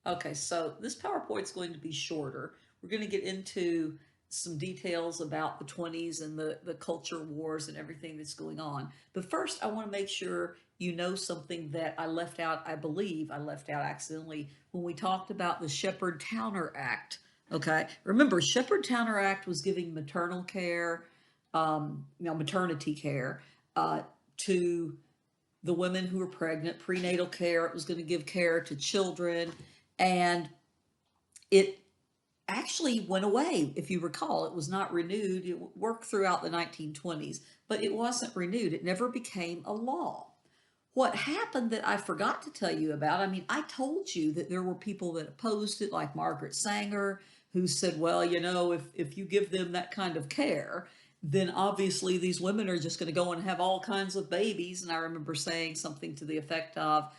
Okay, so this PowerPoint's going to be shorter. We're going to get into some details about the 20s and the culture wars and everything that's going on. But first, I want to make sure you know something that I left out, I believe I left out accidentally when we talked about the Shepherd-Towner Act. Okay, remember, Shepherd-Towner Act was giving maternal care, maternity care, uh, to the women who were pregnant, prenatal care. It was going to give care to children, and it actually went away. If you recall, it was not renewed. It worked throughout the 1920s, but it wasn't renewed. It never became a law. What happened that I forgot to tell you about, I mean, I told you that there were people that opposed it, like Margaret Sanger, who said, well, if you give them that kind of care, then obviously these women are just going to go and have all kinds of babies. And I remember saying something to the effect of,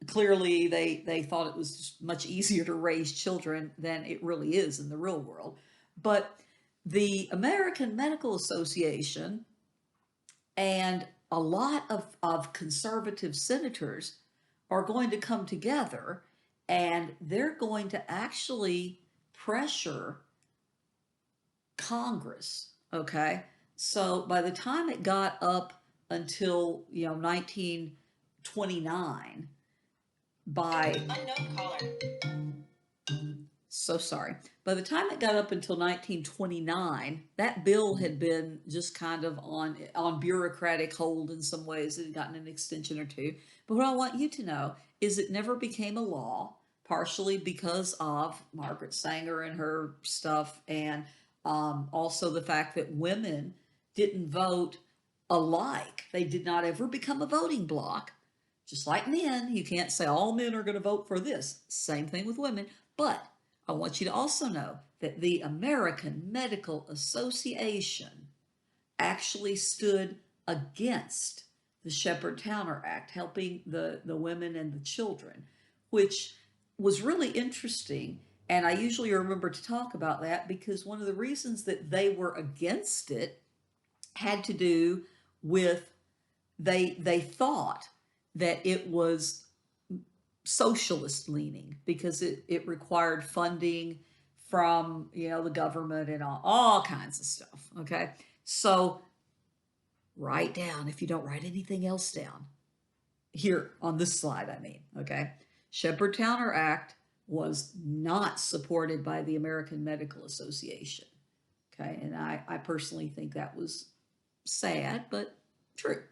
clearly they thought it was just much easier to raise children than it really is in the real world. But the American Medical Association and a lot of conservative senators are going to come together, and they're going to actually pressure Congress. Okay. So by the time it got up until, 1929, by unknown caller. So sorry. By the time it got up until 1929, that bill had been just kind of on bureaucratic hold in some ways. It had gotten an extension or two. But what I want you to know is it never became a law, partially because of Margaret Sanger and her stuff, and also the fact that women didn't vote alike. They did not ever become a voting bloc. Just like men, you can't say all men are going to vote for this. Same thing with women. But I want you to also know that the American Medical Association actually stood against the Shepherd-Towner Act, helping the women and the children, which was really interesting. And I usually remember to talk about that because one of the reasons that they were against it had to do with they thought that it was socialist leaning because it required funding from the government and all kinds of stuff. Okay, so write down, if you don't write anything else down here on this slide, I mean, okay, Shepherd-Towner Act was not supported by the American Medical Association. Okay, and I personally think that was sad but true.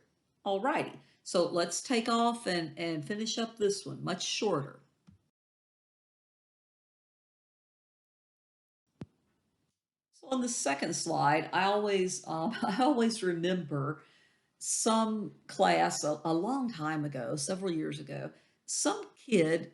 All righty, so let's take off and finish up this one, much shorter. So on the second slide, I always remember some class a long time ago, several years ago, some kid,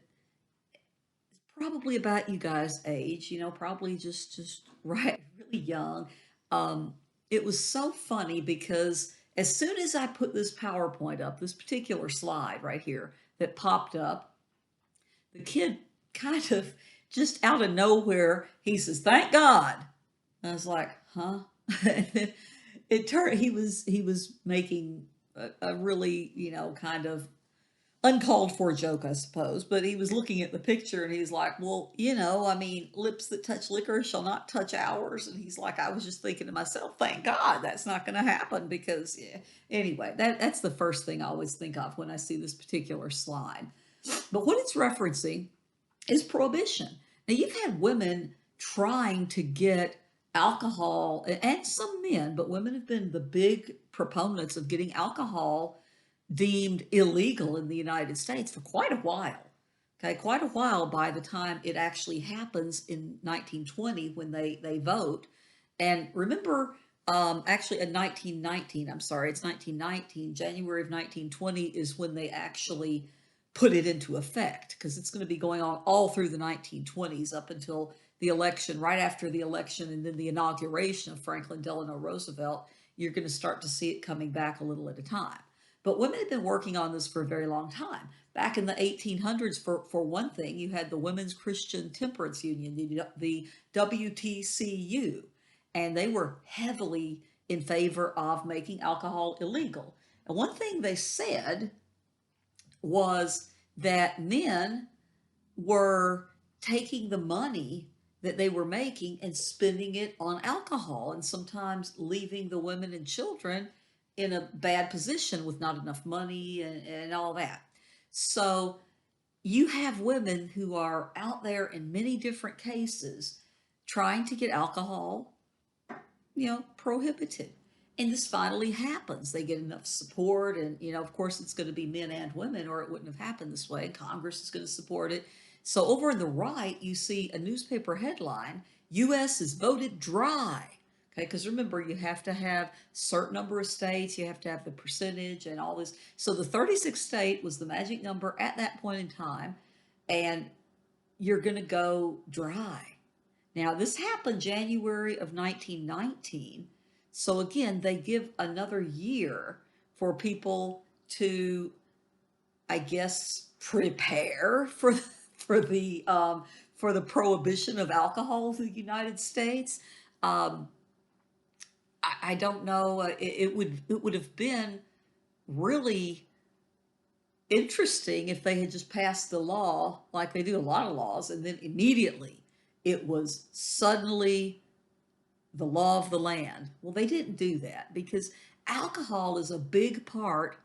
probably about you guys' age, probably just right, really young. Um, it was so funny because as soon as I put this PowerPoint up, this particular slide right here that popped up, the kid kind of just out of nowhere, he says, "Thank God." I was like, huh? And then it turned, he was making a really, kind of uncalled for joke, I suppose, but he was looking at the picture and he's like, well, I mean, lips that touch liquor shall not touch ours. And he's like, I was just thinking to myself, thank God that's not going to happen because, yeah. Anyway, that's the first thing I always think of when I see this particular slide. But what it's referencing is prohibition. Now, you've had women trying to get alcohol, and some men, but women have been the big proponents of getting alcohol deemed illegal in the United States for quite a while. Okay, quite a while by the time it actually happens in 1920 when they vote. And remember, actually in 1919, I'm sorry, it's 1919, January of 1920 is when they actually put it into effect because it's going to be going on all through the 1920s up until the election, right after the election, and then the inauguration of Franklin Delano Roosevelt. You're going to start to see it coming back a little at a time. But women had been working on this for a very long time. Back in the 1800s, for one thing, you had the Women's Christian Temperance Union, the WTCU, and they were heavily in favor of making alcohol illegal. And one thing they said was that men were taking the money that they were making and spending it on alcohol, and sometimes leaving the women and children in a bad position with not enough money and all that. So you have women who are out there in many different cases trying to get alcohol, prohibited. And this finally happens. They get enough support, and of course, it's going to be men and women, or it wouldn't have happened this way. Congress is going to support it. So over on the right, you see a newspaper headline: "U.S. is voted dry." Okay, because remember, you have to have a certain number of states, you have to have the percentage and all this. So the 36th state was the magic number at that point in time, and you're going to go dry. Now, this happened January of 1919. So again, they give another year for people to, I guess, prepare for the prohibition of alcohol in the United States. Um, I don't know. It would have been really interesting if they had just passed the law like they do a lot of laws, and then immediately it was suddenly the law of the land. Well, they didn't do that because alcohol is a big part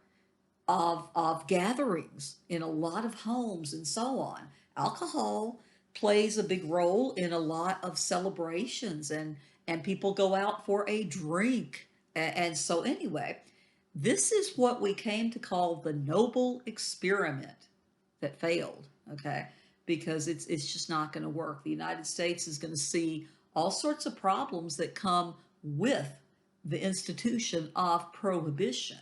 of gatherings in a lot of homes and so on. Alcohol plays a big role in a lot of celebrations, and people go out for a drink. And so anyway, this is what we came to call the noble experiment that failed, okay? Because it's just not going to work. The United States is going to see all sorts of problems that come with the institution of prohibition.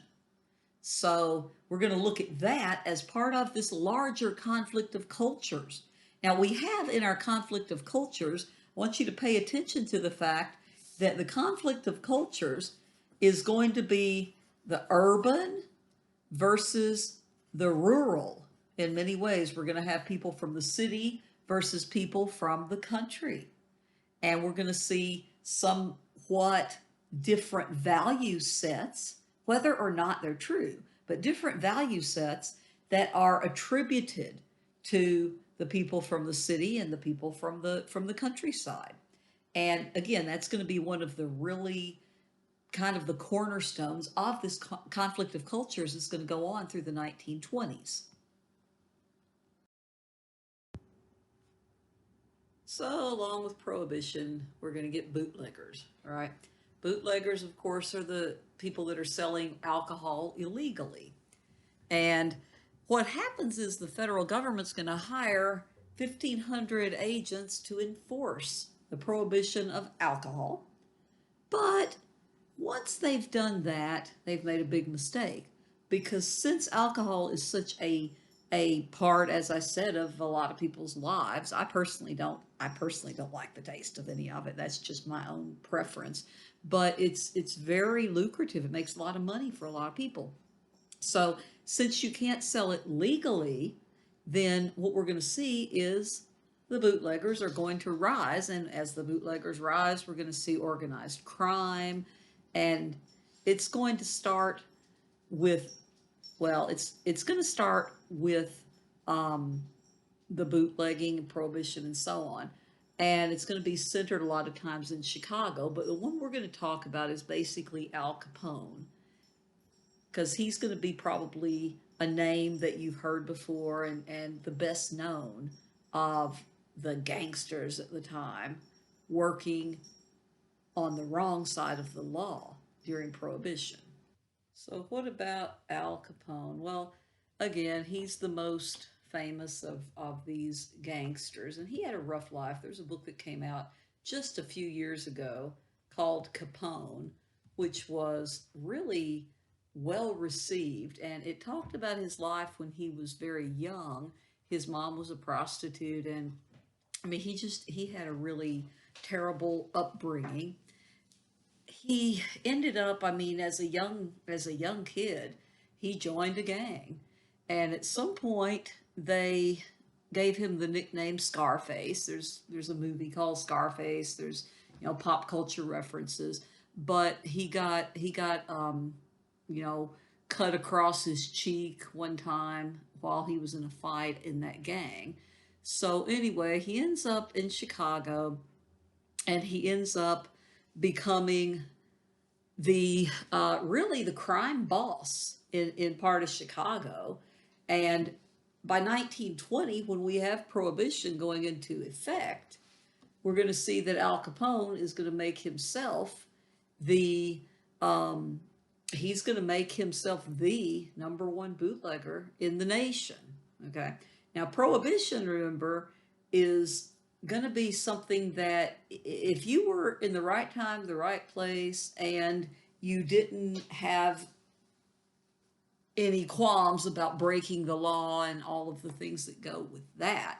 So we're going to look at that as part of this larger conflict of cultures. Now, we have in our conflict of cultures, I want you to pay attention to the fact that the conflict of cultures is going to be the urban versus the rural. In many ways, we're going to have people from the city versus people from the country. And we're going to see somewhat different value sets, whether or not they're true, but different value sets that are attributed to the people from the city and the people from the countryside. And again, that's going to be one of the really kind of the cornerstones of this conflict of cultures is going to go on through the 1920s. So, along with prohibition, we're going to get bootleggers, all right? Bootleggers, of course, are the people that are selling alcohol illegally. And what happens is the federal government's going to hire 1,500 agents to enforce the prohibition of alcohol. But once they've done that, they've made a big mistake, because since alcohol is such a part, as I said, of a lot of people's lives, I personally don't like the taste of any of it. That's just my own preference. But it's very lucrative. It makes a lot of money for a lot of people. So since you can't sell it legally, then what we're going to see is the bootleggers are going to rise. And as the bootleggers rise, we're going to see organized crime. And it's going to start with, well, it's going to start with the bootlegging and prohibition and so on. And it's going to be centered a lot of times in Chicago. But the one we're going to talk about is basically Al Capone, because he's going to be probably a name that you've heard before, and the best known of the gangsters at the time working on the wrong side of the law during Prohibition. So, what about Al Capone? Well, again, he's the most famous of these gangsters, and he had a rough life. There's a book that came out just a few years ago called Capone, which was really well received, and it talked about his life when he was very young. His mom was a prostitute, and I mean, he had a really terrible upbringing. He ended up, I mean, as a young kid, he joined a gang, and at some point they gave him the nickname Scarface. There's a movie called Scarface. There's pop culture references, but he got you know cut across his cheek one time while he was in a fight in that gang. So anyway, he ends up in Chicago, and he ends up becoming the really the crime boss in part of Chicago. And by 1920, when we have prohibition going into effect, we're going to see that Al Capone is going to make himself the um, he's going to make himself the number one bootlegger in the nation. Okay, now prohibition, remember, is going to be something that if you were in the right time, the right place, and you didn't have any qualms about breaking the law and all of the things that go with that,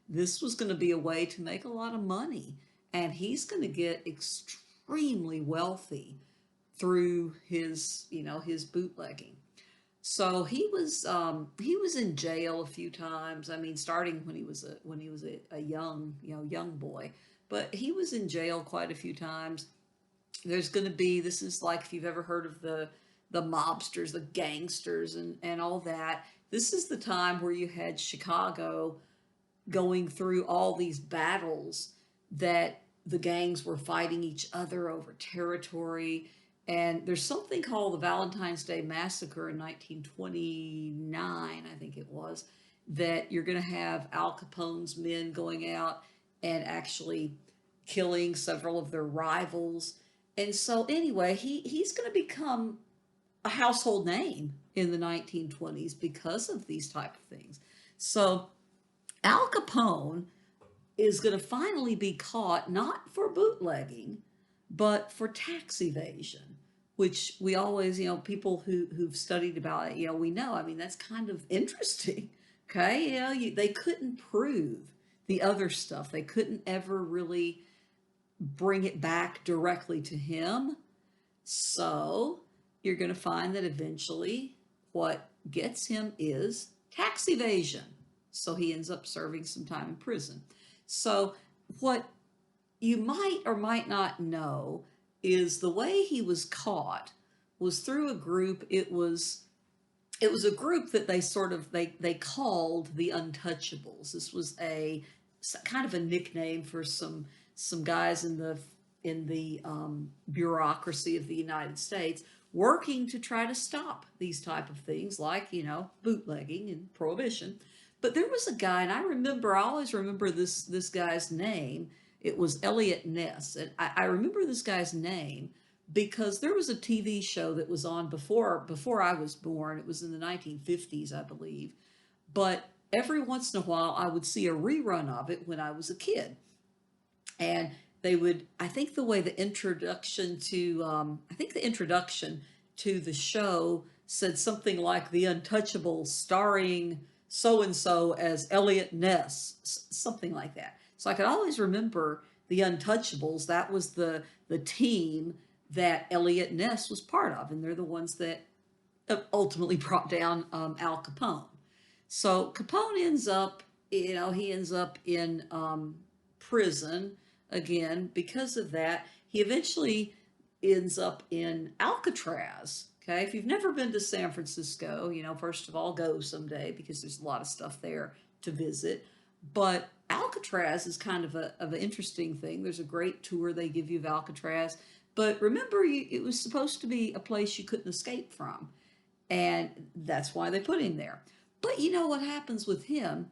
this was going to be a way to make a lot of money. And he's going to get extremely wealthy through his, his bootlegging. So he was in jail a few times. I mean, starting when he was a young, young boy, but he was in jail quite a few times. There's going to be, this is like, if you've ever heard of the mobsters, the gangsters, and all that. This is the time where you had Chicago going through all these battles that the gangs were fighting each other over territory. And there's something called the Valentine's Day Massacre in 1929, I think it was, that you're going to have Al Capone's men going out and actually killing several of their rivals. And so, anyway, he's going to become a household name in the 1920s because of these type of things. So, Al Capone is going to finally be caught not for bootlegging, but for tax evasion, which we always, people who've studied about it, we know. I mean, that's kind of interesting. Okay, they couldn't prove the other stuff. They couldn't ever really bring it back directly to him. So you're going to find that eventually what gets him is tax evasion. So he ends up serving some time in prison. So what you might or might not know is the way he was caught was through a group. It was a group that they called the Untouchables. This was a kind of a nickname for some guys in the bureaucracy of the United States working to try to stop these type of things like bootlegging and prohibition. But there was a guy, and I always remember this guy's name. It was Elliot Ness, and I remember this guy's name because there was a TV show that was on before I was born. It was in the 1950s, I believe. But every once in a while, I would see a rerun of it when I was a kid, and they would. I think the introduction to the show said something like "The Untouchables," starring so and so as Elliot Ness, something like that. So I could always remember the Untouchables. That was the team that Elliot Ness was part of, and they're the ones that ultimately brought down Al Capone. So Capone ends up, he ends up in prison again because of that. He eventually ends up in Alcatraz. Okay, if you've never been to San Francisco, first of all, go someday because there's a lot of stuff there to visit. But Alcatraz is kind of an interesting thing. There's a great tour they give you of Alcatraz. But remember, it was supposed to be a place you couldn't escape from. And that's why they put him there. But you know what happens with him?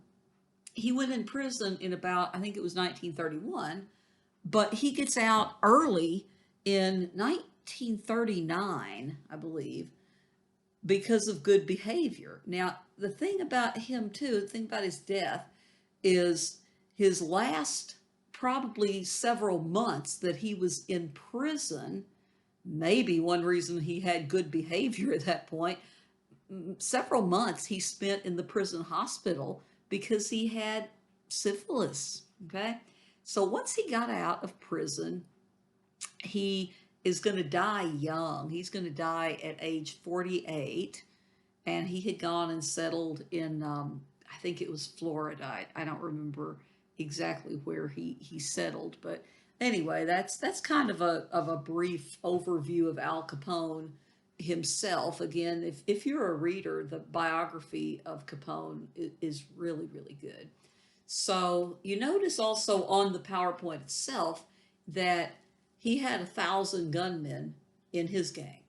He went in prison in about, I think it was 1931, but he gets out early in 1939, I believe, because of good behavior. Now, the thing about him, too, the thing about his death is his last probably several months that he was in prison. Maybe one reason he had good behavior at that point, several months he spent in the prison hospital because he had syphilis. Okay. So once he got out of prison, he is going to die young. He's going to die at age 48. And he had gone and settled in, I think it was Florida. I don't remember exactly where he settled. But anyway, that's kind of a brief overview of Al Capone himself. Again, if you're a reader, the biography of Capone is really, really good. So you notice also on the PowerPoint itself that he had 1,000 gunmen in his gang,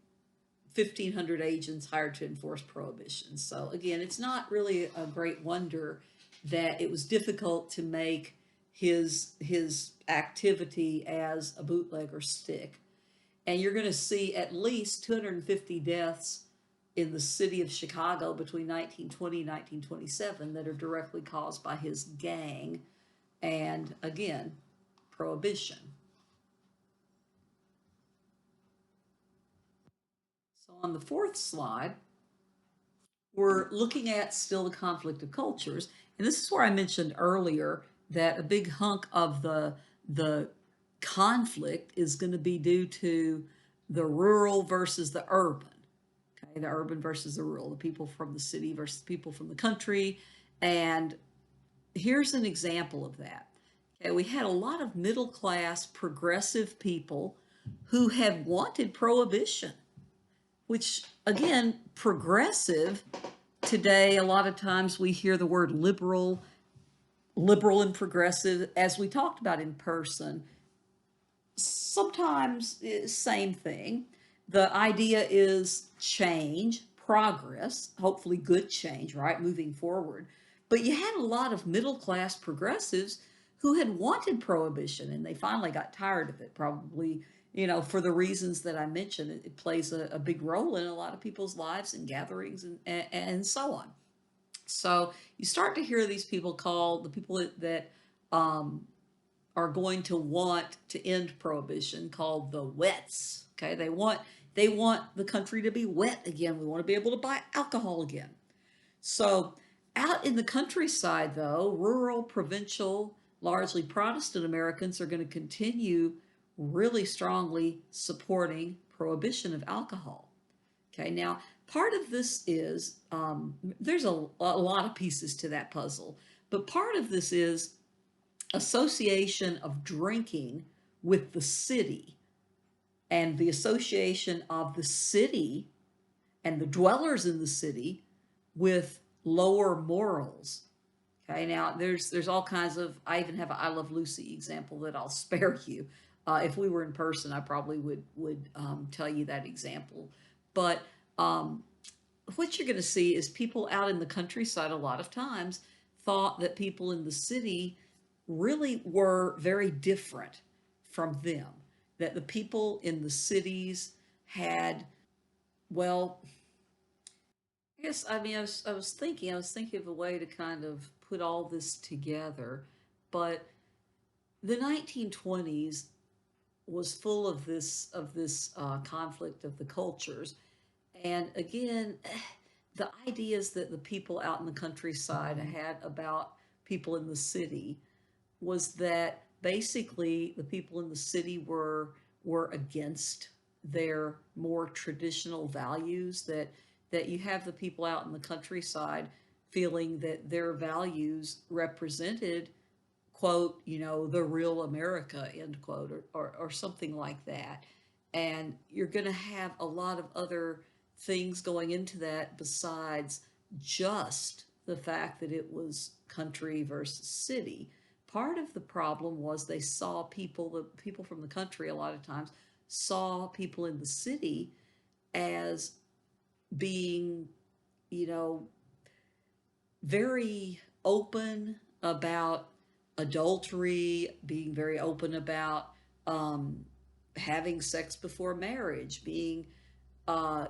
1,500 agents hired to enforce prohibition. So again, it's not really a great wonder that it was difficult to make his activity as a bootlegger stick. And you're going to see at least 250 deaths in the city of Chicago between 1920 and 1927 that are directly caused by his gang and, again, prohibition. So on the fourth slide, we're looking at still the conflict of cultures. And this is where I mentioned earlier that a big hunk of the conflict is going to be due to the rural versus the urban. Okay, the urban versus the rural, the people from the city versus the people from the country. And here's an example of that. Okay, we had a lot of middle class progressive people who had wanted prohibition, which again, progressive today, a lot of times we hear the word liberal and progressive, as we talked about in person. Sometimes same thing. The idea is change, progress, hopefully good change, right? Moving forward. But you had a lot of middle class progressives who had wanted prohibition and they finally got tired of it, probably, for the reasons that I mentioned. It plays a big role in a lot of people's lives and gatherings and so on. So you start to hear these people called the people that um, are going to want to end prohibition, called the wets. Okay, they want the country to be wet again. We want to be able to buy alcohol again. So out in the countryside, though, rural, provincial, largely Protestant Americans are going to continue really strongly supporting prohibition of alcohol. Okay, now part of this is there's a lot of pieces to that puzzle, but part of this is association of drinking with the city and the association of the city and the dwellers in the city with lower morals. Okay, now there's all kinds of. I even have an I Love Lucy example that I'll spare you. If we were in person, I probably would tell you that example. But um, what you're going to see is people out in the countryside a lot of times thought that people in the city really were very different from them. That the people in the cities had, well, I guess, I mean, I was thinking of a way to kind of put all this together, but the 1920s was full of this conflict of the cultures, and again, the ideas that the people out in the countryside had about people in the city was that basically the people in the city were against their more traditional values, that you have the people out in the countryside feeling that their values represented, quote, the real America, end quote, or something like that. And you're going to have a lot of other things going into that besides just the fact that it was country versus city. Part of the problem was they saw the people from the country a lot of times saw people in the city as being, you know, very open about adultery, being very open about um, having sex before marriage, being uh,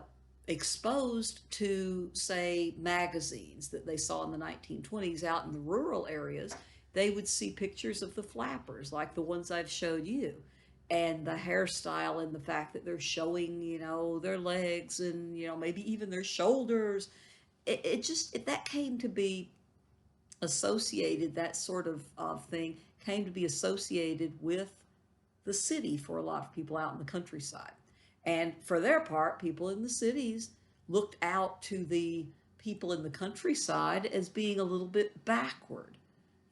exposed to, say, magazines that they saw in the 1920s out in the rural areas. They would see pictures of the flappers, like the ones I've showed you, and the hairstyle and the fact that they're showing, their legs and, maybe even their shoulders. That came to be associated, that sort of thing came to be associated with the city for a lot of people out in the countryside. And for their part, people in the cities looked out to the people in the countryside as being a little bit backward.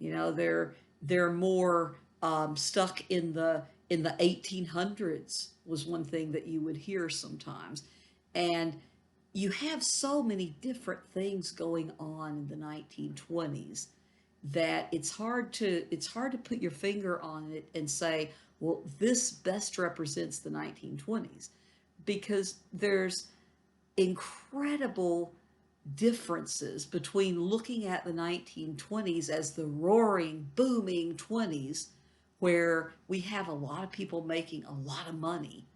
They're more stuck in the 1800s was one thing that you would hear sometimes. And you have so many different things going on in the 1920s that it's hard to put your finger on it and say, well, this best represents the 1920s, because there's incredible differences between looking at the 1920s as the roaring, booming 20s, where we have a lot of people making a lot of money.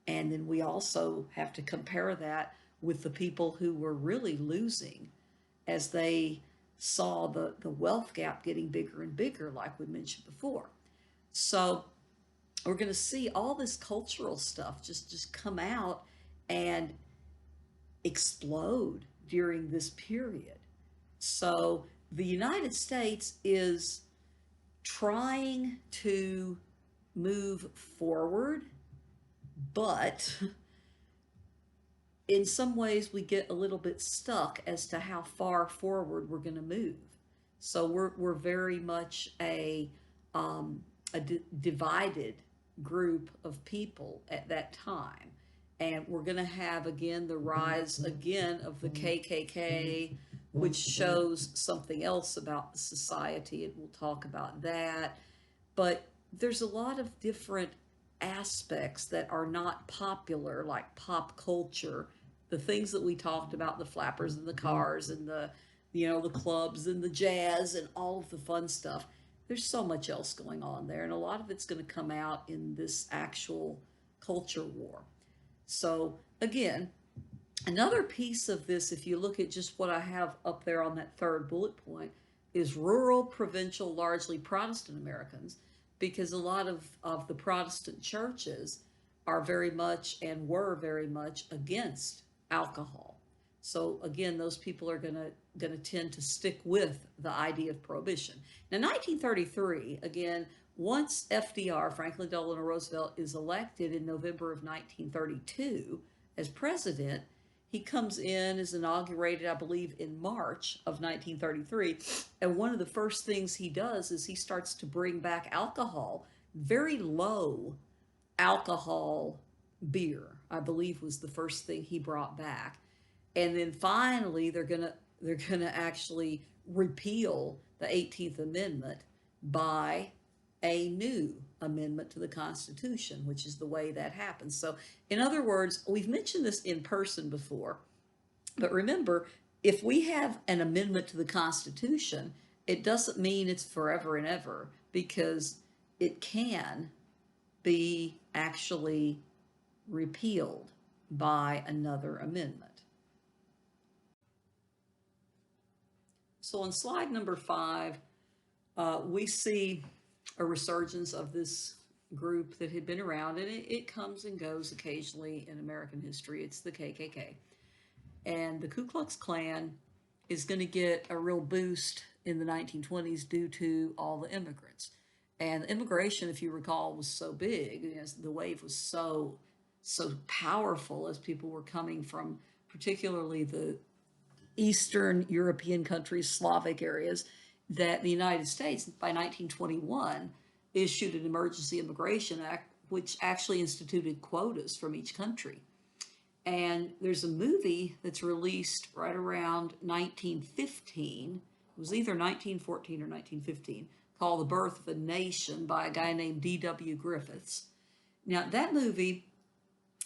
And then we also have to compare that with the people who were really losing as they saw the wealth gap getting bigger and bigger, like we mentioned before. So we're going to see all this cultural stuff just come out and explode during this period. So the United States is trying to move forward, but in some ways we get a little bit stuck as to how far forward we're going to move. So we're very much divided group of people at that time. And we're going to have again the rise again of the KKK, which shows something else about the society, and we'll talk about that. But there's a lot of different aspects that are not popular, like pop culture, the things that we talked about, the flappers and the cars and the clubs and the jazz and all of the fun stuff. There's so much else going on there, and a lot of it's going to come out in this actual culture war. So again, another piece of this, if you look at just what I have up there on that third bullet point, is rural, provincial, largely Protestant Americans, because a lot of the Protestant churches are very much and were very much against alcohol. So again, those people are going to tend to stick with the idea of prohibition. Now, 1933, again, once FDR, Franklin Delano Roosevelt, is elected in November of 1932 as president, he comes in, is inaugurated, I believe, in March of 1933. And one of the first things he does is he starts to bring back alcohol, very low alcohol beer, I believe was the first thing he brought back. And then finally they're gonna actually repeal the 18th Amendment by a new amendment to the Constitution, which is the way that happens. So, in other words, we've mentioned this in person before, but remember, if we have an amendment to the Constitution, it doesn't mean it's forever and ever, because it can be actually repealed by another amendment. So on slide number 5, we see a resurgence of this group that had been around, and it comes and goes occasionally in American history. It's the KKK. And the Ku Klux Klan is going to get a real boost in the 1920s due to all the immigrants. And immigration, if you recall, was so big. The wave was so powerful as people were coming from particularly the Eastern European countries, Slavic areas, that the United States, by 1921, issued an Emergency Immigration Act, which actually instituted quotas from each country. And there's a movie that's released right around 1915. It was either 1914 or 1915, called The Birth of a Nation by a guy named D.W. Griffiths. Now, that movie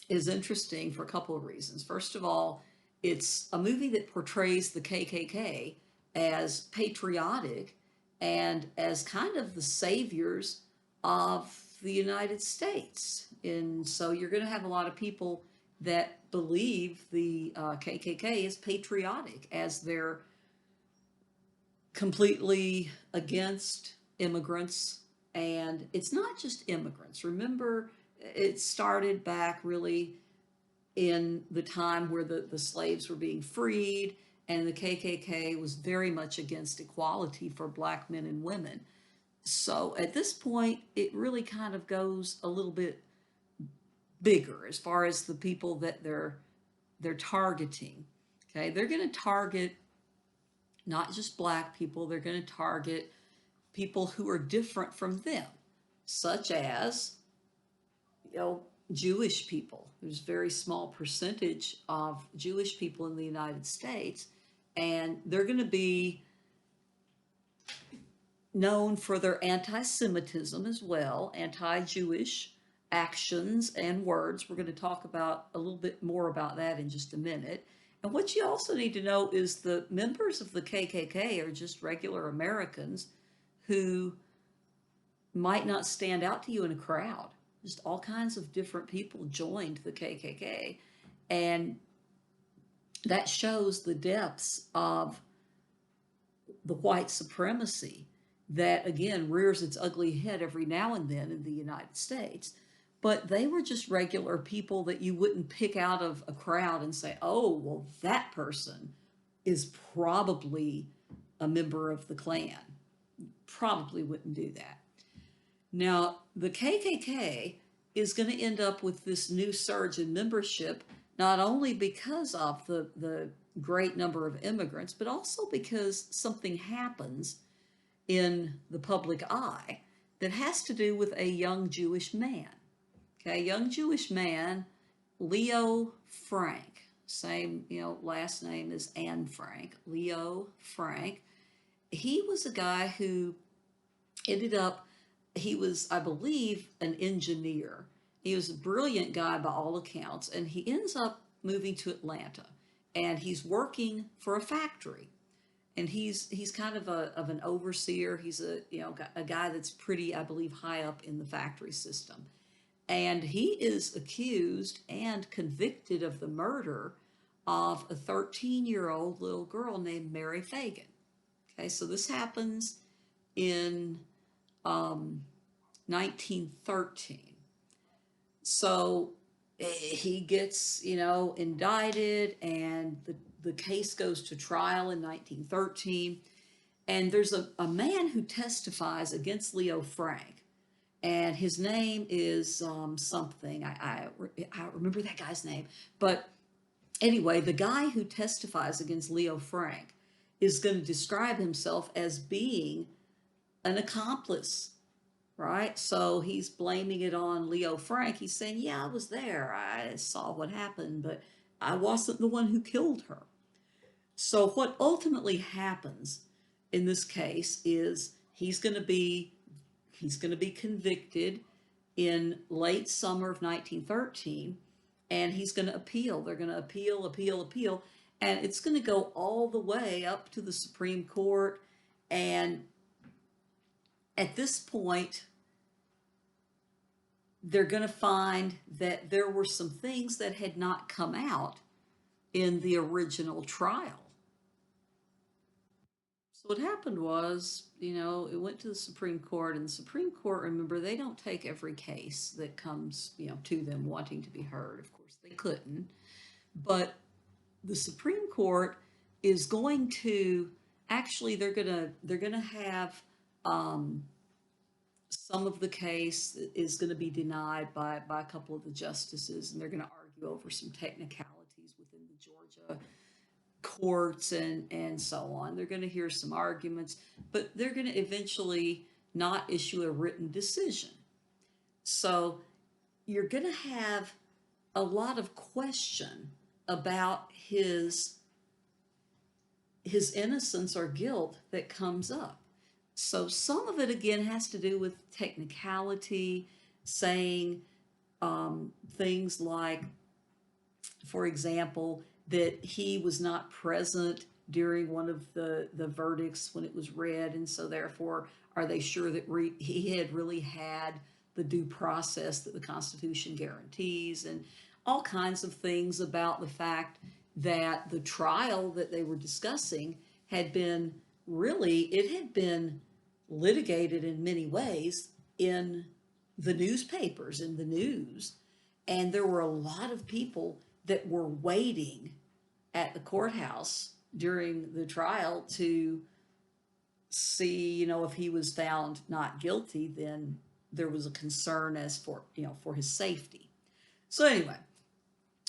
is interesting for a couple of reasons. First of all, it's a movie that portrays the KKK as patriotic and as kind of the saviors of the United States. And so you're going to have a lot of people that believe the KKK is patriotic, as they're completely against immigrants. And it's not just immigrants. Remember, it started back really in the time where the slaves were being freed, and the KKK was very much against equality for black men and women. So at this point, it really kind of goes a little bit bigger as far as the people that they're targeting. Okay, they're going to target not just black people, they're going to target people who are different from them, such as, Jewish people. There's a very small percentage of Jewish people in the United States, and they're going to be known for their anti-Semitism as well, anti-Jewish actions and words. We're going to talk about a little bit more about that in just a minute. And what you also need to know is the members of the KKK are just regular Americans who might not stand out to you in a crowd. Just all kinds of different people joined the KKK. And that shows the depths of the white supremacy that, again, rears its ugly head every now and then in the United States. But they were just regular people that you wouldn't pick out of a crowd and say, oh, well, that person is probably a member of the Klan. Probably wouldn't do that. Now, the KKK is going to end up with this new surge in membership, not only because of the great number of immigrants, but also because something happens in the public eye that has to do with a young Jewish man. Okay, young Jewish man, Leo Frank, same, last name is Anne Frank, Leo Frank. He was a guy who ended up, he was, I believe, an engineer. He was a brilliant guy by all accounts, and he ends up moving to Atlanta, and he's working for a factory. And he's kind of an overseer. He's a guy that's pretty, I believe, high up in the factory system. And he is accused and convicted of the murder of a 13-year-old little girl named Mary Fagan. Okay, so this happens in 1913. So he gets, indicted, and the case goes to trial in 1913. And there's a man who testifies against Leo Frank, and his name is something. I remember that guy's name. But anyway, the guy who testifies against Leo Frank is going to describe himself as being an accomplice, right? So he's blaming it on Leo Frank. He's saying, yeah, I was there. I saw what happened, but I wasn't the one who killed her. So what ultimately happens in this case is he's going to be convicted in late summer of 1913, and he's going to appeal. They're going to appeal, and it's going to go all the way up to the Supreme Court. And at this point, they're going to find that there were some things that had not come out in the original trial. So what happened was, it went to the Supreme Court, and the Supreme Court, remember, they don't take every case that comes, to them wanting to be heard. Of course, they couldn't. But the Supreme Court is going to, actually, they're gonna have some of the case is going to be denied by a couple of the justices, and they're going to argue over some technicalities within the Georgia courts and so on. They're going to hear some arguments, but they're going to eventually not issue a written decision. So you're going to have a lot of question about his innocence or guilt that comes up. So some of it, again, has to do with technicality, saying things like, for example, that he was not present during one of the verdicts when it was read, and so therefore, are they sure that he had really had the due process that the Constitution guarantees, and all kinds of things about the fact that the trial that they were discussing had been it had been litigated in many ways in the newspapers, in the news, and there were a lot of people that were waiting at the courthouse during the trial to see, if he was found not guilty, then there was a concern as for, for his safety. So anyway,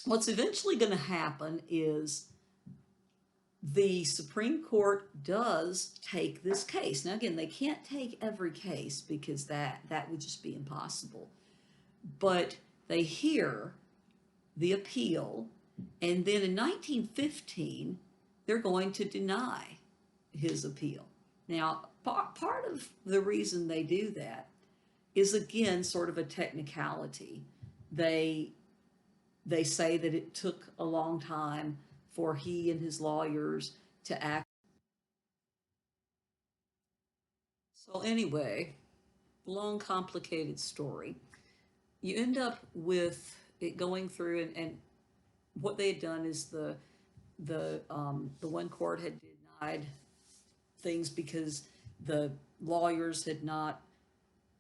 what's eventually going to happen is the Supreme Court does take this case. Now, again, they can't take every case because that would just be impossible. But they hear the appeal, and then in 1915, they're going to deny his appeal. Now, part of the reason they do that is again sort of a technicality. They they say that it took a long time for he and his lawyers to act. So anyway, long complicated story. You end up with it going through, and what they had done is the one court had denied things because the lawyers had not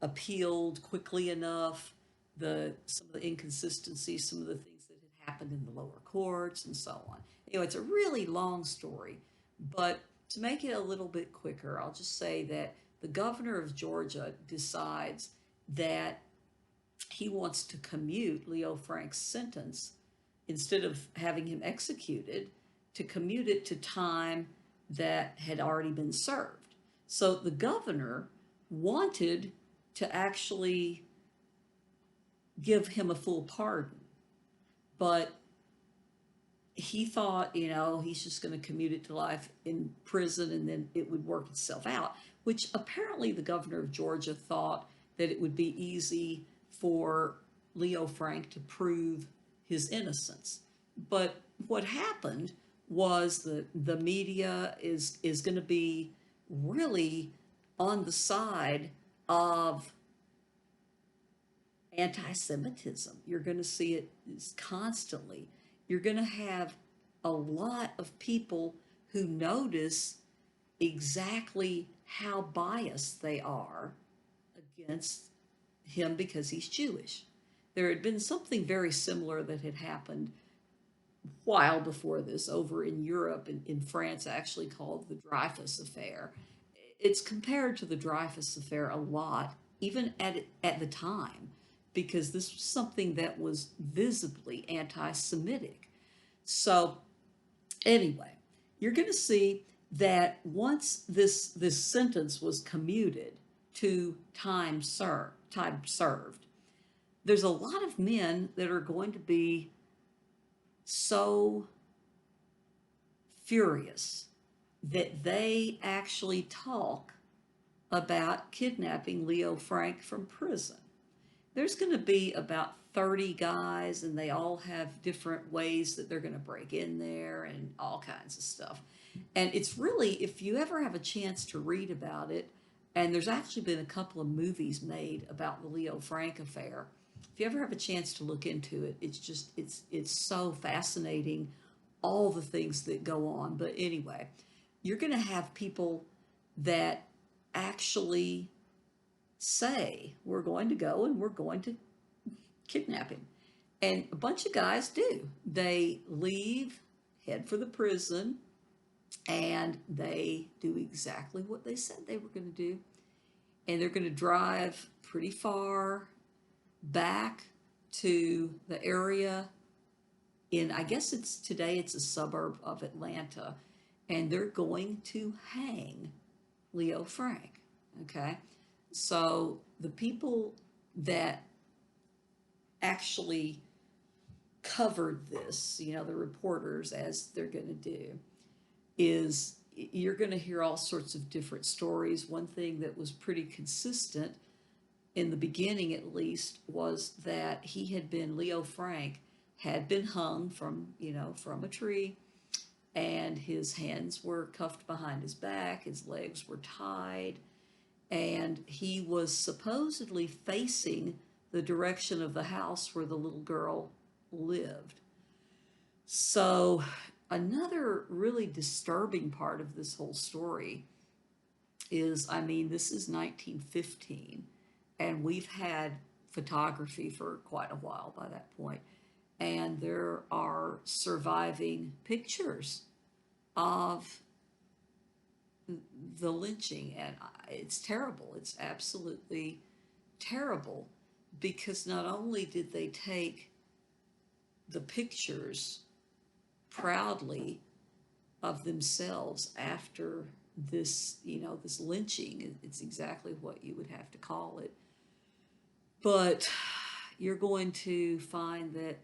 appealed quickly enough, the some of the inconsistencies, some of the things that had happened in the lower courts, and so on. Anyway, it's a really long story, but to make it a little bit quicker, I'll just say that the governor of Georgia decides that he wants to commute Leo Frank's sentence instead of having him executed, to commute it to time that had already been served. So the governor wanted to actually give him a full pardon, but he thought, he's just going to commute it to life in prison and then it would work itself out, which apparently the governor of Georgia thought that it would be easy for Leo Frank to prove his innocence. But what happened was the media is going to be really on the side of anti-Semitism. You're going to see it constantly. You're going to have a lot of people who notice exactly how biased they are against him because he's Jewish. There had been something very similar that had happened a while before this over in Europe, in France, actually, called the Dreyfus Affair. It's compared to the Dreyfus Affair a lot, even at the time, because this was something that was visibly anti-Semitic. So anyway, you're going to see that once this sentence was commuted to time served, there's a lot of men that are going to be so furious that they actually talk about kidnapping Leo Frank from prison. There's going to be about 30 guys, and they all have different ways that they're going to break in there and all kinds of stuff. And it's really, if you ever have a chance to read about it, and there's actually been a couple of movies made about the Leo Frank affair. If you ever have a chance to look into it, it's so fascinating, all the things that go on. But anyway, you're going to have people that actually say, we're going to go and we're going to kidnap him. And a bunch of guys do. They leave, head for the prison, and they do exactly what they said they were going to do. And they're going to drive pretty far back to the area in, I guess it's a suburb of Atlanta, and they're going to hang Leo Frank. Okay. So the people that actually covered this, the reporters, as they're going to do, is you're going to hear all sorts of different stories. One thing that was pretty consistent in the beginning, at least, was that Leo Frank had been hung from a tree, and his hands were cuffed behind his back, his legs were tied, and he was supposedly facing the direction of the house where the little girl lived. So, another really disturbing part of this whole story is, I mean, this is 1915, and we've had photography for quite a while by that point, and there are surviving pictures of the lynching, and it's terrible. It's absolutely terrible, because not only did they take the pictures proudly of themselves after this lynching, it's exactly what you would have to call it, but you're going to find that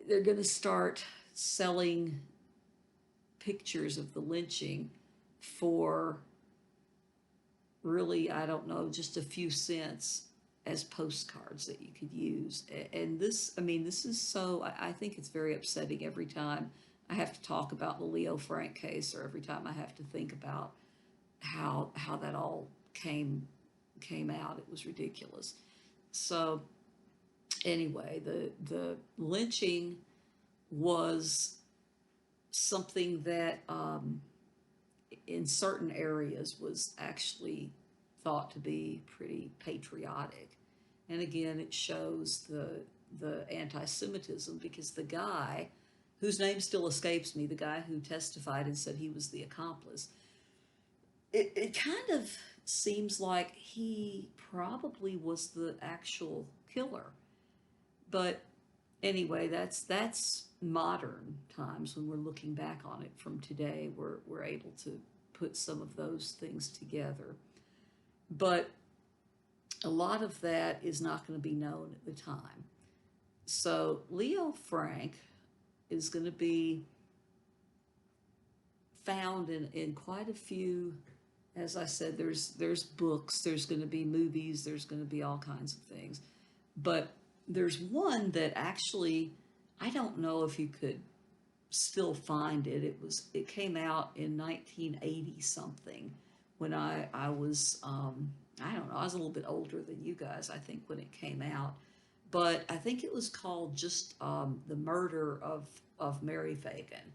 they're going to start selling pictures of the lynching for really, I don't know, just a few cents as postcards that you could use. And this, I mean, this is so, I think it's very upsetting every time I have to talk about the Leo Frank case, or every time I have to think about how that all came out. It was ridiculous. So anyway, the lynching was something that in certain areas was actually thought to be pretty patriotic. And again, it shows the anti-Semitism, because the guy whose name still escapes me, the guy who testified and said he was the accomplice, it kind of seems like he probably was the actual killer. But anyway, that's modern times. When we're looking back on it from today, we're able to put some of those things together. But a lot of that is not going to be known at the time. So Leo Frank is going to be found in quite a few. As I said, there's books, there's going to be movies, there's going to be all kinds of things. But there's one that actually, I don't know if you could still find it. It came out in 1980 something, when I was I don't know, I was a little bit older than you guys, I think, when it came out. But I think it was called just The Murder of Mary Fagan.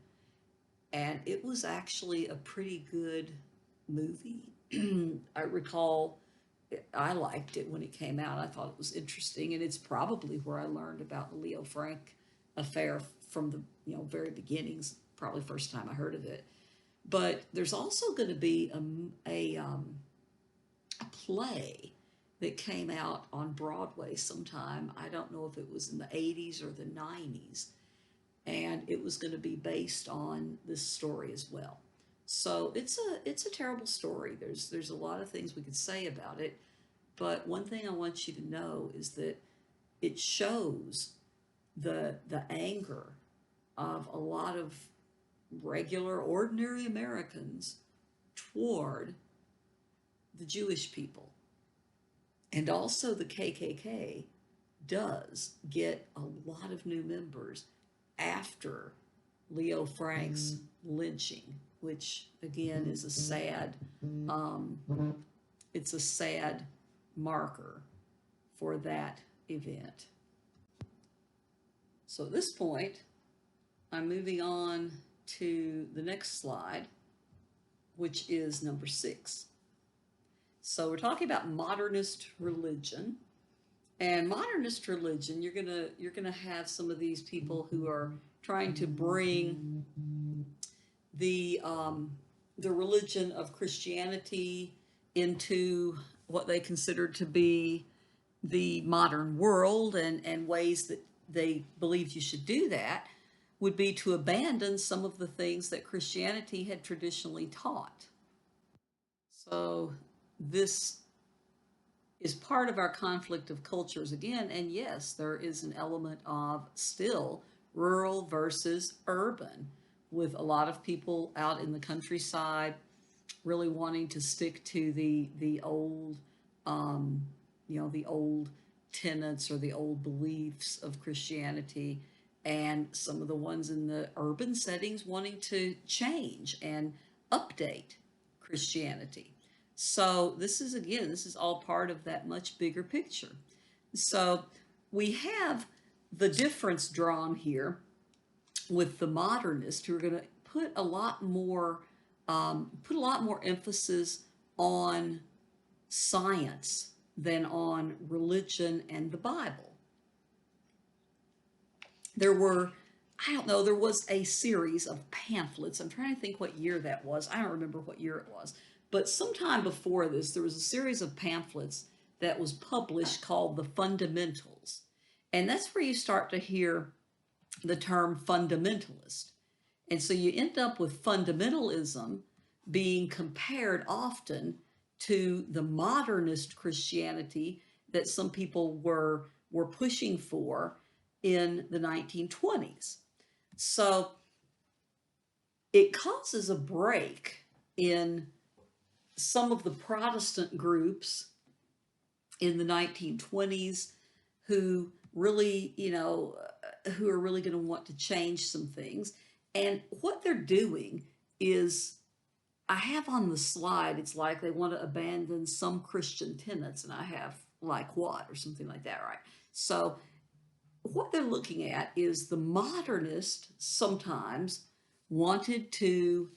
And it was actually a pretty good movie. I recall I liked it when it came out. I thought it was interesting, and it's probably where I learned about the Leo Frank affair from the very beginnings. Probably first time I heard of it. But there's also going to be a play that came out on Broadway sometime. I don't know if it was in the 80s or the 90s, and it was going to be based on this story as well. So it's a terrible story. There's a lot of things we could say about it, but one thing I want you to know is that it shows the anger of a lot of regular, ordinary Americans toward the Jewish people. And also, the KKK does get a lot of new members after Leo Frank's lynching, which again is a sad, um, it's a sad marker for that event. So at this point, I'm moving on to the next slide, which is number 6. So we're talking about modernist religion. And modernist religion, you're gonna have some of these people who are trying to bring the religion of Christianity into what they consider to be the modern world, and ways that they believe you should do that would be to abandon some of the things that Christianity had traditionally taught. So this is part of our conflict of cultures again. And yes, there is an element of still rural versus urban, with a lot of people out in the countryside really wanting to stick to the old, um, the old tenets or the old beliefs of Christianity, and some of the ones in the urban settings wanting to change and update Christianity. So this is all part of that much bigger picture. So we have the difference drawn here with the modernists, who are going to put a lot more emphasis on science than on religion and the Bible. There were, I don't know, there was a series of pamphlets. I'm trying to think what year that was. I don't remember what year it was. But sometime before this, there was a series of pamphlets that was published called The Fundamentals. And that's where you start to hear the term fundamentalist. And so you end up with fundamentalism being compared often to the modernist Christianity that some people were pushing for in the 1920s. So it causes a break in some of the Protestant groups in the 1920s who really, who are really going to want to change some things. And what they're doing is, I have on the slide, it's like they want to abandon some Christian tenets, and I have like what or something like that, right? So, what they're looking at is the modernist sometimes wanted to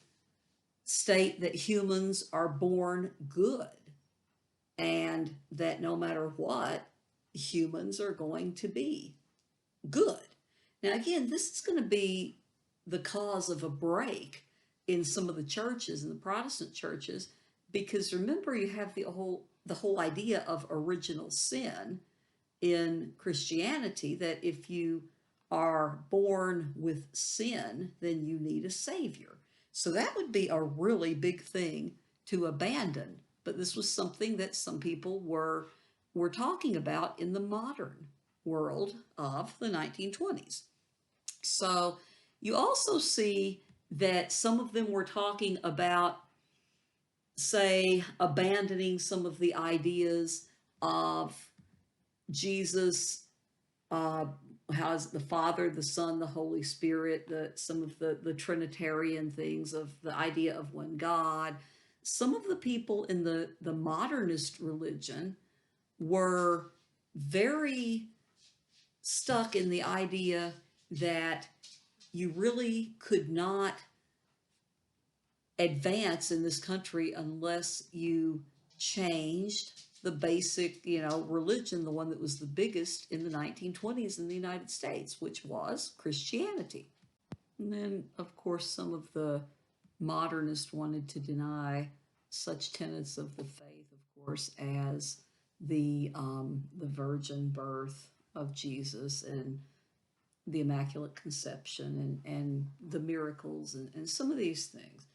state that humans are born good and that no matter what, humans are going to be good. Now, again, this is going to be the cause of a break in some of the churches, in the Protestant churches, because remember, you have the whole idea of original sin in Christianity, that if you are born with sin, then you need a savior. So that would be a really big thing to abandon. But this was something that some people were talking about in the modern world of the 1920s. So you also see that some of them were talking about, say, abandoning some of the ideas of Jesus, uh, how is it the Father, the Son, the Holy Spirit, some of the Trinitarian things of the idea of one God. Some of the people in the modernist religion were very stuck in the idea that you really could not advance in this country unless you changed the basic, religion, the one that was the biggest in the 1920s in the United States, which was Christianity. And then, of course, some of the modernists wanted to deny such tenets of the faith, of course, as the virgin birth of Jesus and the Immaculate Conception and the miracles and some of these things.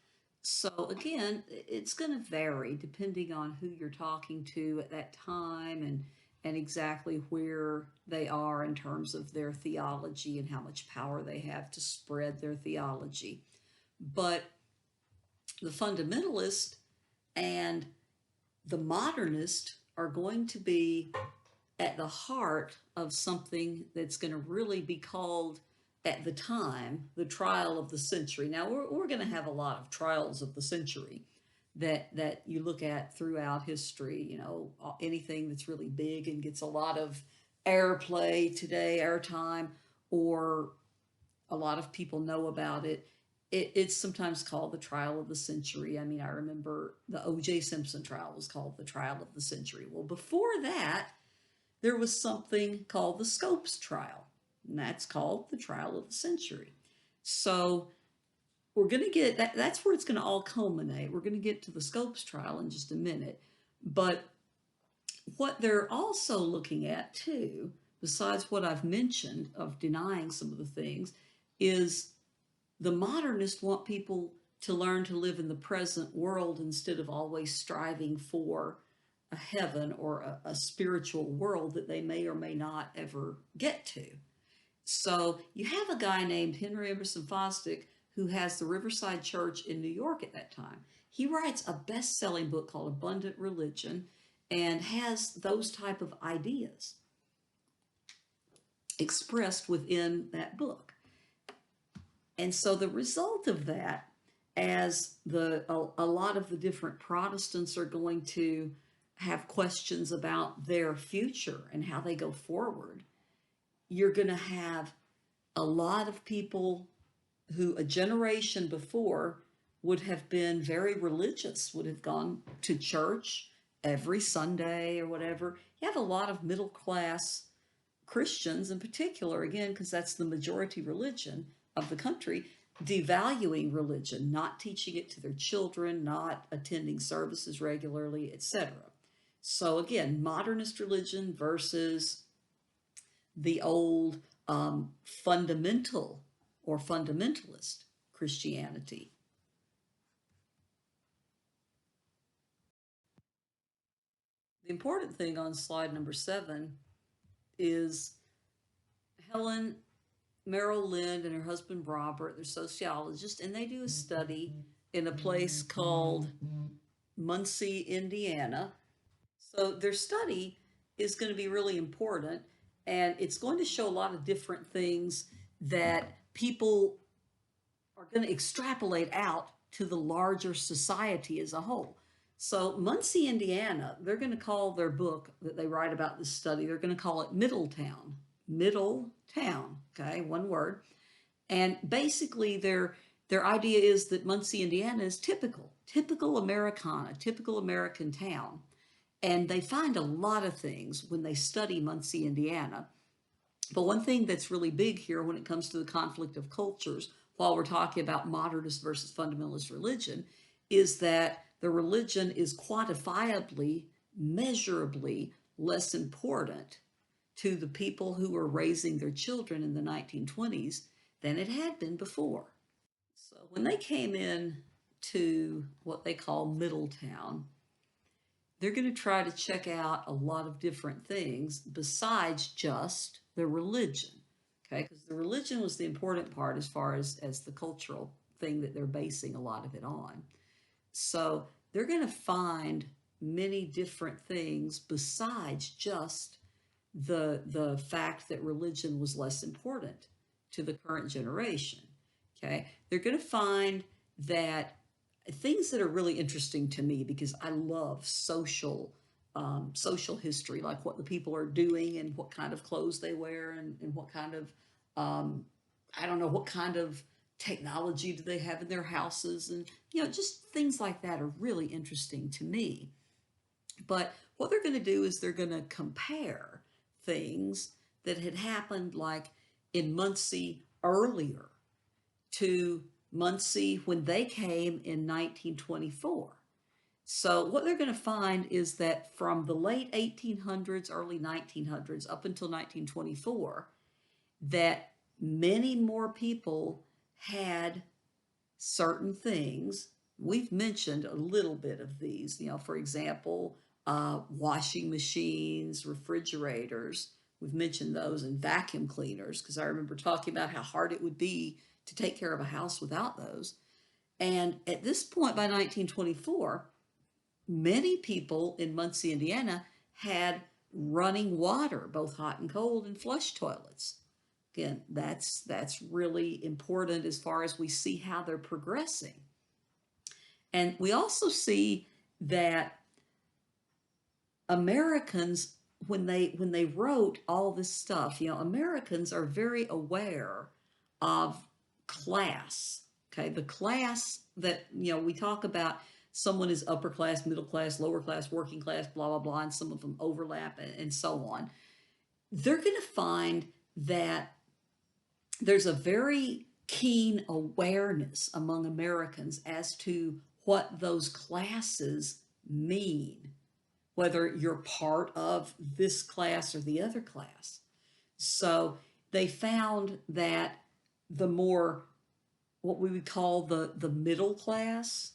So again, it's going to vary depending on who you're talking to at that time and exactly where they are in terms of their theology and how much power they have to spread their theology. But the fundamentalist and the modernist are going to be at the heart of something that's going to really be called at the time the trial of the century. Now we're going to have a lot of trials of the century that you look at throughout history. Anything that's really big and gets a lot of airplay today, airtime, or a lot of people know about it. It's sometimes called the trial of the century. I mean, I remember the O.J. Simpson trial was called the trial of the century. Well, before that, there was something called the Scopes trial, and that's called the trial of the century. So we're going to get that's where it's going to all culminate. We're going to get to the Scopes trial in just a minute. But what they're also looking at, too, besides what I've mentioned of denying some of the things, is the modernists want people to learn to live in the present world instead of always striving for a heaven or a spiritual world that they may or may not ever get to. So you have a guy named Henry Emerson Fosdick who has the Riverside Church in New York at that time. He writes a best-selling book called Abundant Religion and has those type of ideas expressed within that book. And so the result of that, as a lot of the different Protestants are going to have questions about their future and how they go forward, you're going to have a lot of people who a generation before would have been very religious, would have gone to church every Sunday or whatever. You have a lot of middle class Christians in particular, again, because that's the majority religion of the country, devaluing religion, not teaching it to their children, not attending services regularly, etc. So again, modernist religion versus the old fundamental or fundamentalist Christianity. The important thing on slide number 7 is Helen Merrill Lind and her husband Robert, they're sociologists, and they do a study in a place called Muncie, Indiana. So their study is going to be really important, and it's going to show a lot of different things that people are going to extrapolate out to the larger society as a whole. So Muncie, Indiana, they're going to call their book that they write about this study, they're going to call it Middletown. Middletown, okay, one word. And basically their idea is that Muncie, Indiana is typical Americana, typical American town. And they find a lot of things when they study Muncie, Indiana. But one thing that's really big here when it comes to the conflict of cultures, while we're talking about modernist versus fundamentalist religion, is that the religion is quantifiably, measurably less important to the people who were raising their children in the 1920s than it had been before. So when they came in to what they call Middletown, they're going to try to check out a lot of different things besides just the religion. Okay, because the religion was the important part as far as the cultural thing that they're basing a lot of it on. So they're going to find many different things besides just the fact that religion was less important to the current generation. Okay, they're going to find that things that are really interesting to me because I love social history, like what the people are doing and what kind of clothes they wear and what kind of um, I don't know what kind of technology do they have in their houses, and just things like that are really interesting to me. But what they're going to do is they're going to compare things that had happened like in Muncie earlier to Muncie when they came in 1924. So what they're going to find is that from the late 1800s, early 1900s up until 1924, that many more people had certain things. We've mentioned a little bit of these, for example, washing machines, refrigerators. We've mentioned those, and vacuum cleaners, because I remember talking about how hard it would be to take care of a house without those. And at this point, by 1924, many people in Muncie, Indiana had running water, both hot and cold, and flush toilets. Again, that's really important as far as we see how they're progressing. And we also see that Americans, when they wrote all this stuff, Americans are very aware of class. Okay, the class that we talk about, someone is upper class, middle class, lower class, working class, blah blah blah, and some of them overlap and so on. They're going to find that there's a very keen awareness among Americans as to what those classes mean, whether you're part of this class or the other class. So they found that the more, what we would call the middle class,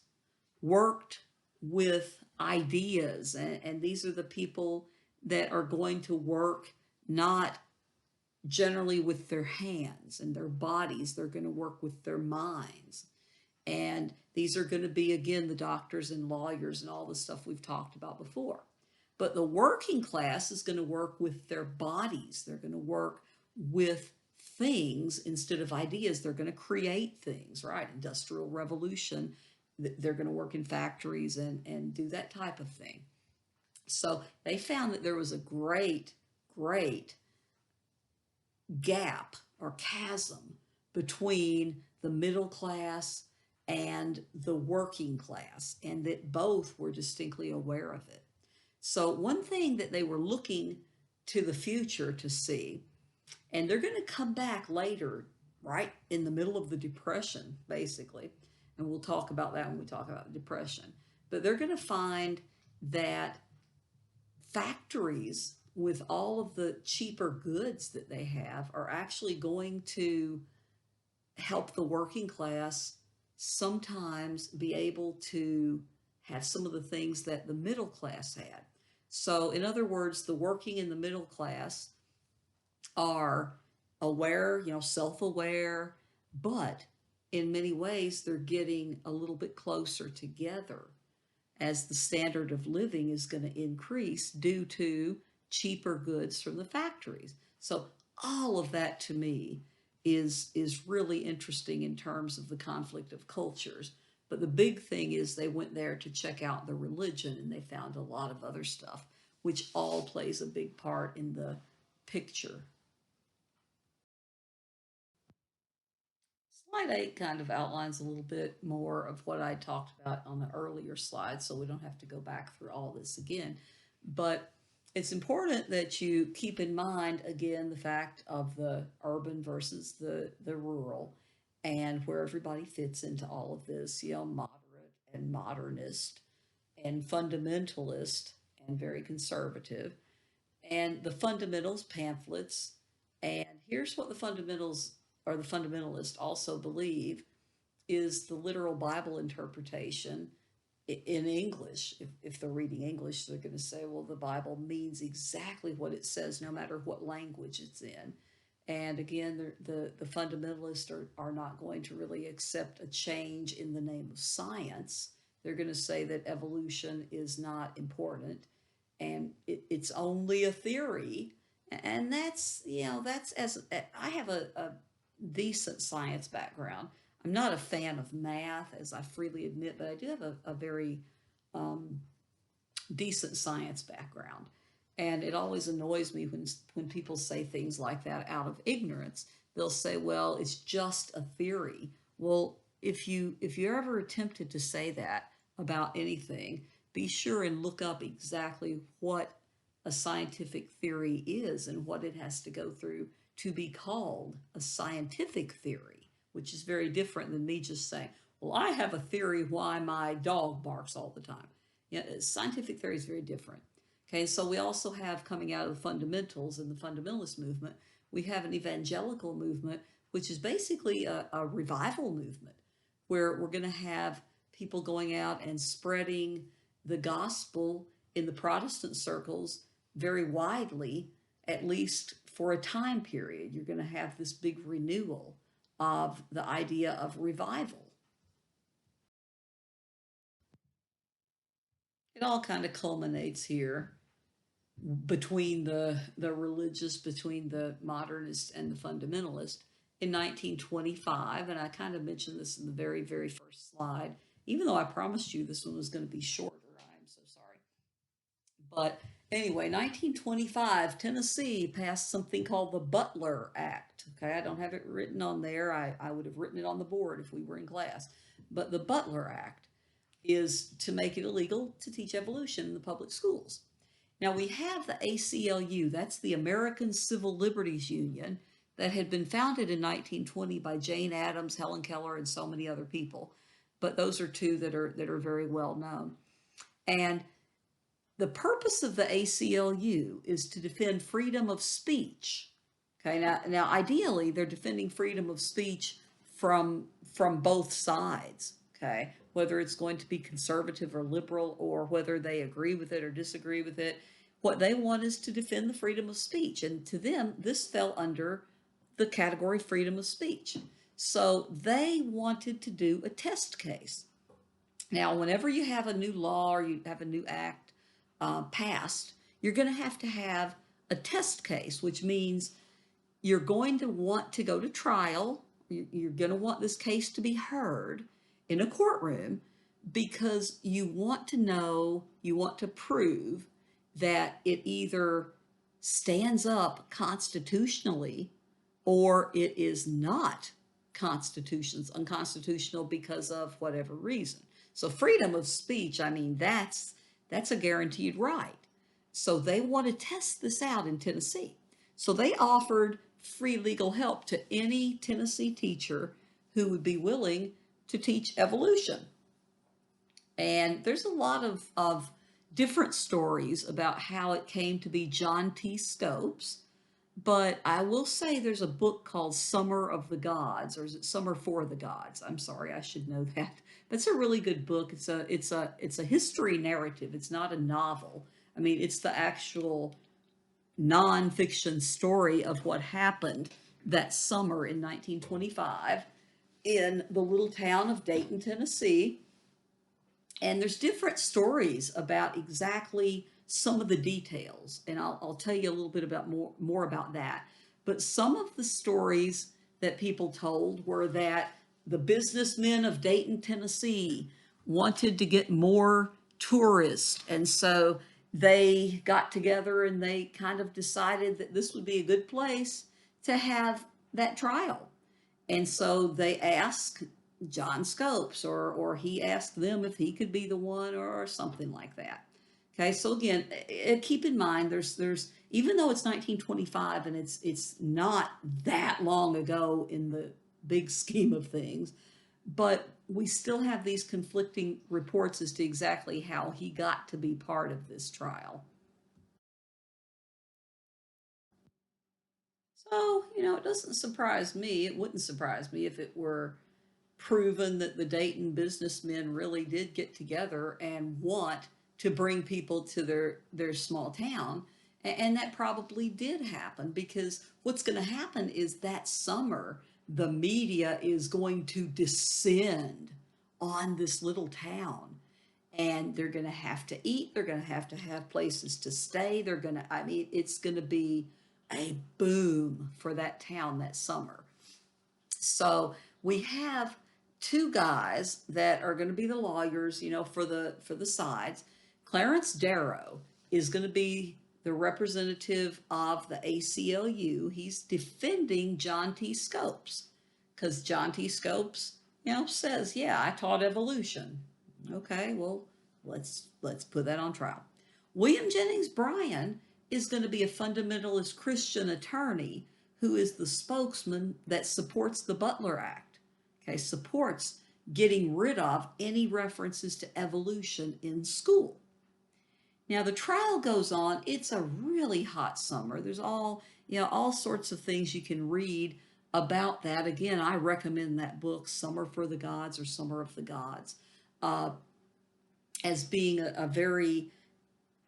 worked with ideas, and these are the people that are going to work not generally with their hands and their bodies, they're going to work with their minds. And these are going to be, again, the doctors and lawyers and all the stuff we've talked about before. But the working class is going to work with their bodies. They're going to work with things instead of ideas. They're going to create things, right? Industrial revolution. They're going to work in factories and do that type of thing. So they found that there was a great gap or chasm between the middle class and the working class, and that both were distinctly aware of it. So, one thing that they were looking to the future to see, and they're going to come back later, right in the middle of the Depression, basically, and we'll talk about that when we talk about the Depression, but they're going to find that factories with all of the cheaper goods that they have are actually going to help the working class sometimes be able to have some of the things that the middle class had. So, in other words, the working and the middle class are aware, self aware, but in many ways they're getting a little bit closer together as the standard of living is going to increase due to cheaper goods from the factories. So all of that to me is really interesting in terms of the conflict of cultures. But the big thing is they went there to check out the religion and they found a lot of other stuff, which all plays a big part in the picture. Slide 8 kind of outlines a little bit more of what I talked about on the earlier slide, so we don't have to go back through all this again. But it's important that you keep in mind, again, the fact of the urban versus the rural and where everybody fits into all of this, moderate and modernist and fundamentalist and very conservative. And the fundamentals pamphlets. And here's what the fundamentals or the fundamentalists also believe is the literal Bible interpretation in English. If they're reading English, they're going to say, well, the Bible means exactly what it says, no matter what language it's in. And again, the fundamentalists are not going to really accept a change in the name of science. They're going to say that evolution is not important and it's only a theory. And that's as I have a decent science background. I'm not a fan of math, as I freely admit, but I do have a very um, decent science background. And it always annoys me when people say things like that out of ignorance. They'll say, "Well, it's just a theory." Well, if you ever attempted to say that about anything, be sure and look up exactly what a scientific theory is and what it has to go through to be called a scientific theory, which is very different than me just saying, "Well, I have a theory why my dog barks all the time." Yeah, scientific theory is very different. Okay, so we also have coming out of the fundamentals and the fundamentalist movement, we have an evangelical movement, which is basically a revival movement where we're going to have people going out and spreading the gospel in the Protestant circles very widely, at least for a time period. You're going to have this big renewal of the idea of revival. It all kind of culminates here between the religious, between the modernist and the fundamentalist in 1925. And I kind of mentioned this in the very, very first slide, even though I promised you this one was going to be shorter. I'm so sorry. But anyway, 1925, Tennessee passed something called the Butler Act. Okay, I don't have it written on there. I would have written it on the board if we were in class. But the Butler Act is to make it illegal to teach evolution in the public schools. Now we have the ACLU, that's the American Civil Liberties Union, that had been founded in 1920 by Jane Addams, Helen Keller, and so many other people. But those are two that are very well known. And the purpose of the ACLU is to defend freedom of speech. Okay, now ideally they're defending freedom of speech from both sides. Okay, whether it's going to be conservative or liberal, or whether they agree with it or disagree with it, what they want is to defend the freedom of speech, and to them this fell under the category freedom of speech. So they wanted to do a test case. Now, whenever you have a new law or you have a new act passed, you're going to have a test case, which means you're going to want to go to trial. You're going to want this case to be heard in a courtroom because you want to know, you want to prove that it either stands up constitutionally or it is not unconstitutional because of whatever reason. So freedom of speech, I mean, that's a guaranteed right. So they want to test this out in Tennessee. So they offered free legal help to any Tennessee teacher who would be willing to teach evolution. And there's a lot of different stories about how it came to be John T. Stopes. But I will say there's a book called Summer of the Gods, or is it Summer for the Gods? I'm sorry, I should know that. But it's a really good book. It's a history narrative. It's not a novel. I mean, it's the actual nonfiction story of what happened that summer in 1925 in the little town of Dayton, Tennessee, And there's different stories about exactly some of the details, and I'll tell you a little bit about more about that. But some of the stories that people told were that the businessmen of Dayton, Tennessee wanted to get more tourists, and so they got together and they kind of decided that this would be a good place to have that trial. And so they asked John Scopes, or he asked them if he could be the one, or something like that. Okay, so again, keep in mind there's even though it's 1925 and it's not that long ago in the big scheme of things, but we still have these conflicting reports as to exactly how he got to be part of this trial. So, it doesn't surprise me. It wouldn't surprise me if it were proven that the Dayton businessmen really did get together and want to bring people to their small town. And that probably did happen, because what's going to happen is that summer, the media is going to descend on this little town, and they're going to have to eat. They're going to have places to stay. I mean, it's going to be a boom for that town that summer. So we have two guys that are going to be the lawyers, for the sides. Clarence Darrow is going to be the representative of the ACLU. He's defending John T. Scopes, because John T. Scopes, says, "Yeah, I taught evolution." Okay, well, let's put that on trial. William Jennings Bryan is going to be a fundamentalist Christian attorney who is the spokesman that supports the Butler Act. Okay, supports getting rid of any references to evolution in school. Now the trial goes on. It's a really hot summer. There's all sorts of things you can read about that. Again, I recommend that book, Summer for the Gods, or Summer of the Gods, uh, as being a very,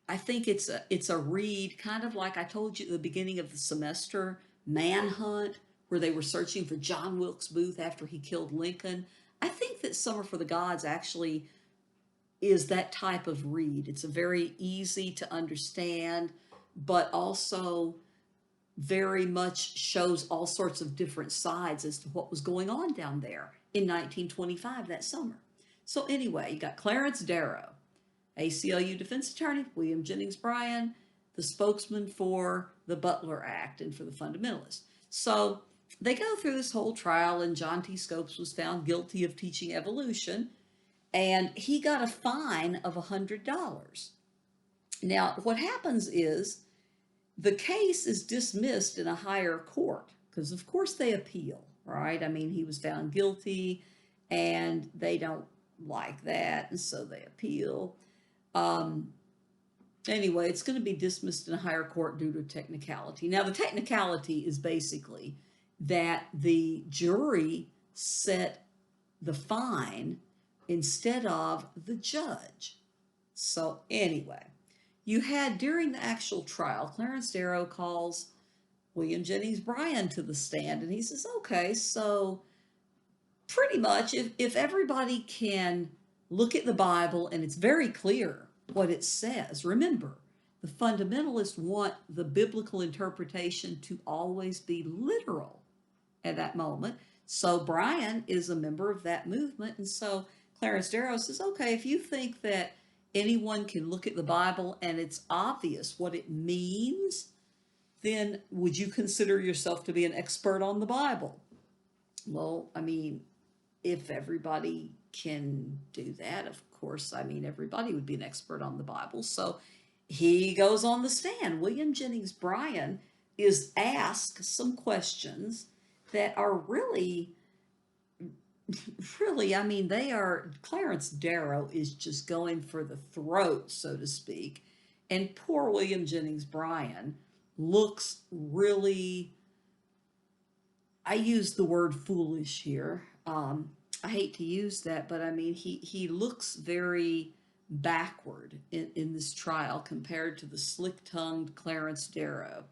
I think it's a read, kind of like I told you at the beginning of the semester, Manhunt, where they were searching for John Wilkes Booth after he killed Lincoln. I think that Summer for the Gods actually is that type of read. It's a very easy to understand, but also very much shows all sorts of different sides as to what was going on down there in 1925, that summer. So anyway, you got Clarence Darrow, ACLU defense attorney, William Jennings Bryan, the spokesman for the Butler Act and for the fundamentalists. So they go through this whole trial, and John T. Scopes was found guilty of teaching evolution, and he got a fine of $100. Now, what happens is the case is dismissed in a higher court, because, of course, they appeal, right? I mean, he was found guilty, and they don't like that, and so they appeal. Um, anyway, it's going to be dismissed in a higher court due to technicality. Now, the technicality is basically that the jury set the fine instead of the judge. So, anyway, you had, during the actual trial, Clarence Darrow calls William Jennings Bryan to the stand, and he says, "Okay, so pretty much, if everybody can look at the Bible and it's very clear what it says, remember, the fundamentalists want the biblical interpretation to always be literal at that moment. So Bryan is a member of that movement. And so Clarence Darrow says, okay, if you think that anyone can look at the Bible and it's obvious what it means, then would you consider yourself to be an expert on the Bible?" Well, I mean, if everybody can do that, of course, I mean, everybody would be an expert on the Bible. So he goes on the stand. William Jennings Bryan is asked some questions that are really, really, I mean, they are, Clarence Darrow is just going for the throat, so to speak. And poor William Jennings Bryan looks really, I use the word foolish here. I hate to use that, but I mean, he looks very backward in this trial compared to the slick-tongued Clarence Darrow.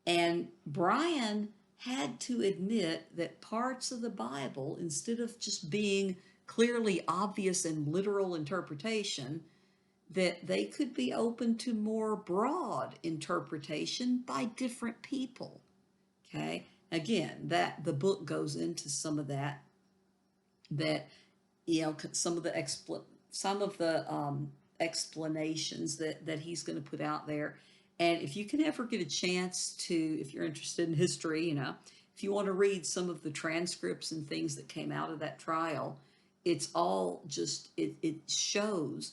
And Bryan had to admit that parts of the Bible, instead of just being clearly obvious and literal interpretation, that they could be open to more broad interpretation by different people. Okay. Again, that the book goes into some of that, that, some of the explanations that he's going to put out there. And if you can ever get a chance to, if you're interested in history, if you want to read some of the transcripts and things that came out of that trial, it's all just, it shows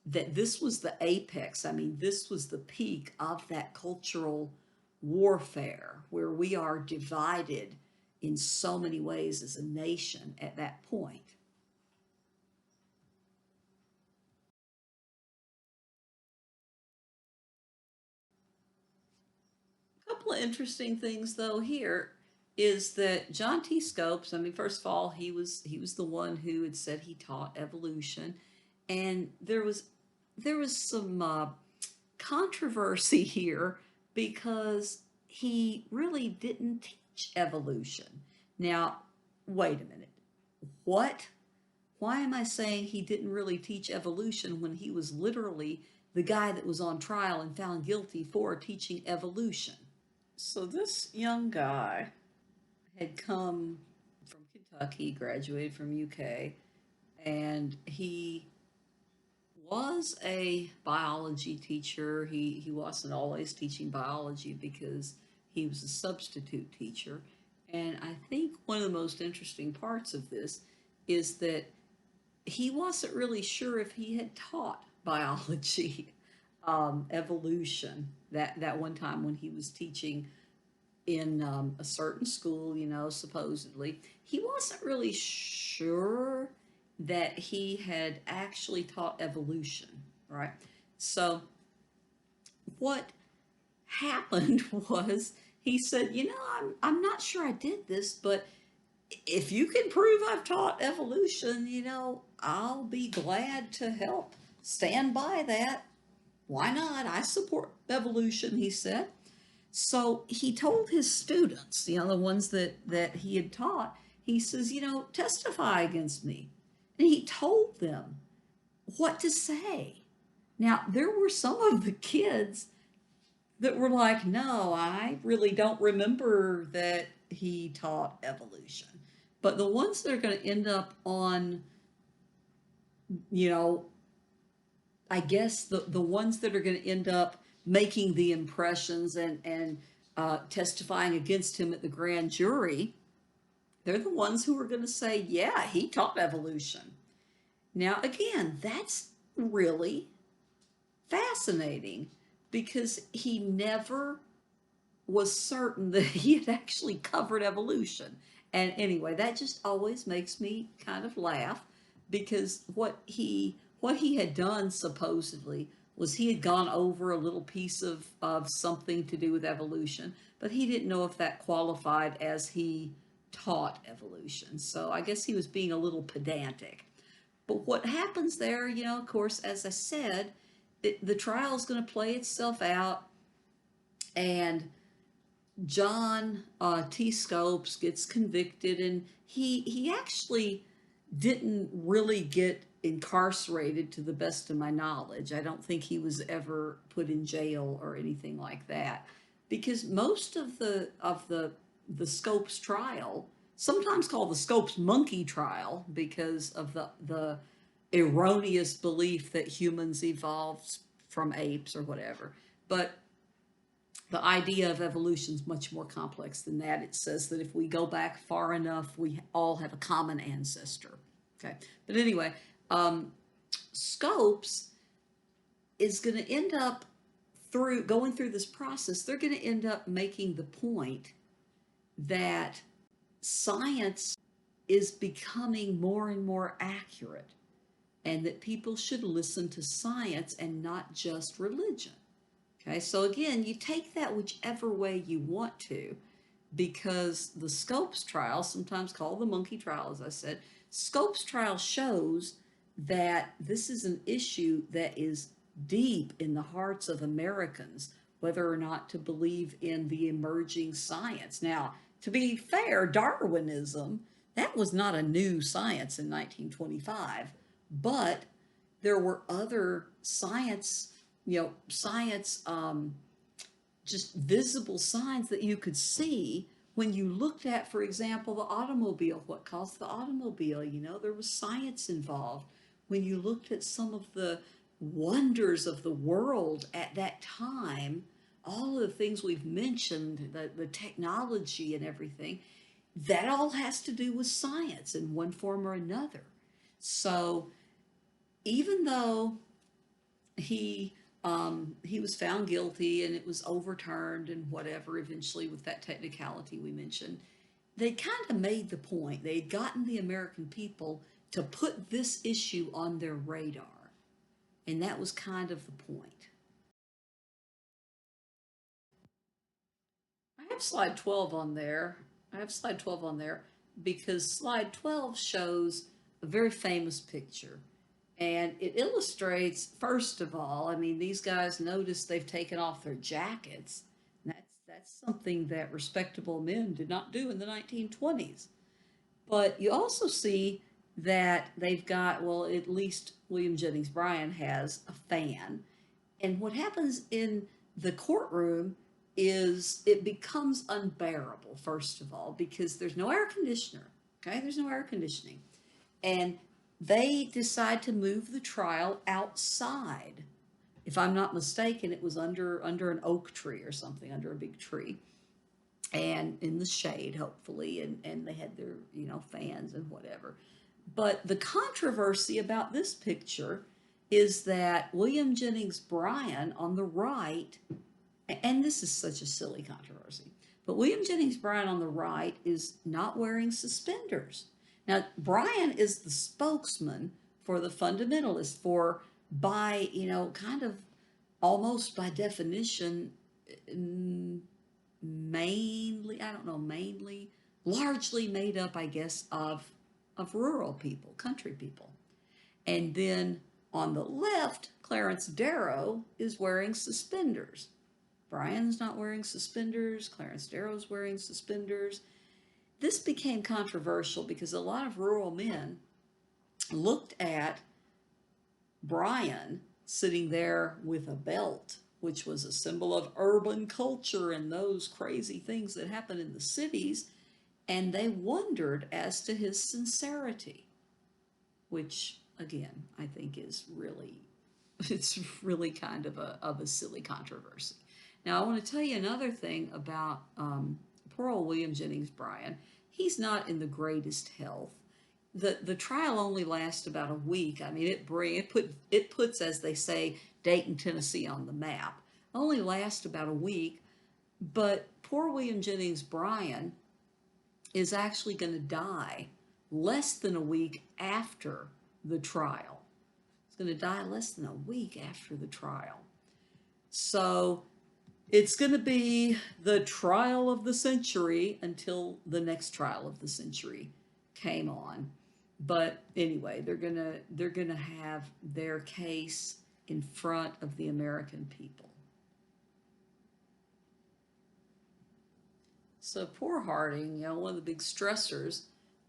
that this was the apex. I mean, this was the peak of that cultural warfare where we are divided in so many ways as a nation at that point. A couple of interesting things though here is that John T. Scopes, I mean, first of all, he was the one who had said he taught evolution, and there was some controversy here because he really didn't teach evolution. Now, wait a minute. What? Why am I saying he didn't really teach evolution when he was literally the guy that was on trial and found guilty for teaching evolution? So this young guy had come from Kentucky, graduated from UK, and he was a biology teacher. He wasn't always teaching biology because he was a substitute teacher. And I think one of the most interesting parts of this is that he wasn't really sure if he had taught biology, evolution, that one time when he was teaching in a certain school, supposedly. He wasn't really sure that he had actually taught evolution, right? So what happened was he said, I'm not sure I did this, but if you can prove I've taught evolution, I'll be glad to help stand by that. Why not? I support evolution, he said. So he told his students, the ones that he had taught, he says, testify against me. And he told them what to say. Now, there were some of the kids that were like, no, I really don't remember that he taught evolution. But the ones that are going to end up on, you know, I guess the ones that are going to end up making the impressions and testifying against him at the grand jury, they're the ones who are going to say, yeah, he taught evolution. Now, again, that's really fascinating because he never was certain that he had actually covered evolution. And anyway, that just always makes me kind of laugh because what he had done supposedly was he had gone over a little piece of something to do with evolution, but he didn't know if that qualified as he taught evolution. So I guess he was being a little pedantic. But what happens there, of course, as I said, the trial is going to play itself out, and John T. Scopes gets convicted, and he actually didn't really get incarcerated to the best of my knowledge. I don't think he was ever put in jail or anything like that, because most of the Scopes trial, sometimes called the Scopes monkey trial, because of the erroneous belief that humans evolved from apes or whatever. But the idea of evolution is much more complex than that. It says that if we go back far enough, we all have a common ancestor. Okay, but anyway, Scopes is going to end up through going through this process. They're going to end up making the point that science is becoming more and more accurate, and that people should listen to science and not just religion. Okay, so again, you take that whichever way you want to, because the Scopes trial, sometimes called the monkey trial, as I said, Scopes trial shows that this is an issue that is deep in the hearts of Americans, whether or not to believe in the emerging science. Now, to be fair, Darwinism That was not a new science in 1925, but there were other science, science, just visible signs that you could see when you looked at, for example, the automobile, what caused the automobile. There was science involved. When you looked at some of the wonders of the world at that time, all of the things we've mentioned, the technology and everything, that all has to do with science in one form or another. So even though he was found guilty and it was overturned and whatever eventually with that technicality we mentioned, they kind of made the point. They had gotten the American people to put this issue on their radar. And that was kind of the point. I have slide 12 on there. I have slide 12 on there because slide 12 shows a very famous picture. And it illustrates, first of all, I mean, these guys notice they've taken off their jackets. And that's something that respectable men did not do in the 1920s. But you also see that they've got, well, at least William Jennings Bryan has a fan. And what happens in the courtroom is it becomes unbearable, first of all, because there's no air conditioner. Okay, there's no air conditioning. And they decide to move the trial outside. If I'm not mistaken, it was under an oak tree or something, under a big tree, and in the shade, hopefully, and they had their fans and whatever. But the controversy about this picture is that William Jennings Bryan on the right, and this is such a silly controversy, but William Jennings Bryan on the right is not wearing suspenders. Now, Bryan is the spokesman for the fundamentalists, for by, kind of almost by definition, mainly, I don't know, mainly, largely made up, I guess, of rural people, country people. And then on the left, Clarence Darrow is wearing suspenders. Bryan's not wearing suspenders. Clarence Darrow's wearing suspenders. This became controversial because a lot of rural men looked at Bryan sitting there with a belt, which was a symbol of urban culture and those crazy things that happen in the cities, and they wondered as to his sincerity, which again I think is really it's really kind of a silly controversy. Now I want to tell you another thing about poor old William Jennings Bryan. He's not in the greatest health. The trial only lasts about a week. I mean, it puts, as they say, Dayton, Tennessee on the map. Only lasts about a week, but poor William Jennings Bryan is actually going to die less than a week after the trial. He's going to die less than a week after the trial. So it's going to be the trial of the century until the next trial of the century came on. But anyway, they're gonna have their case in front of the American people. So poor Harding, one of the big stressors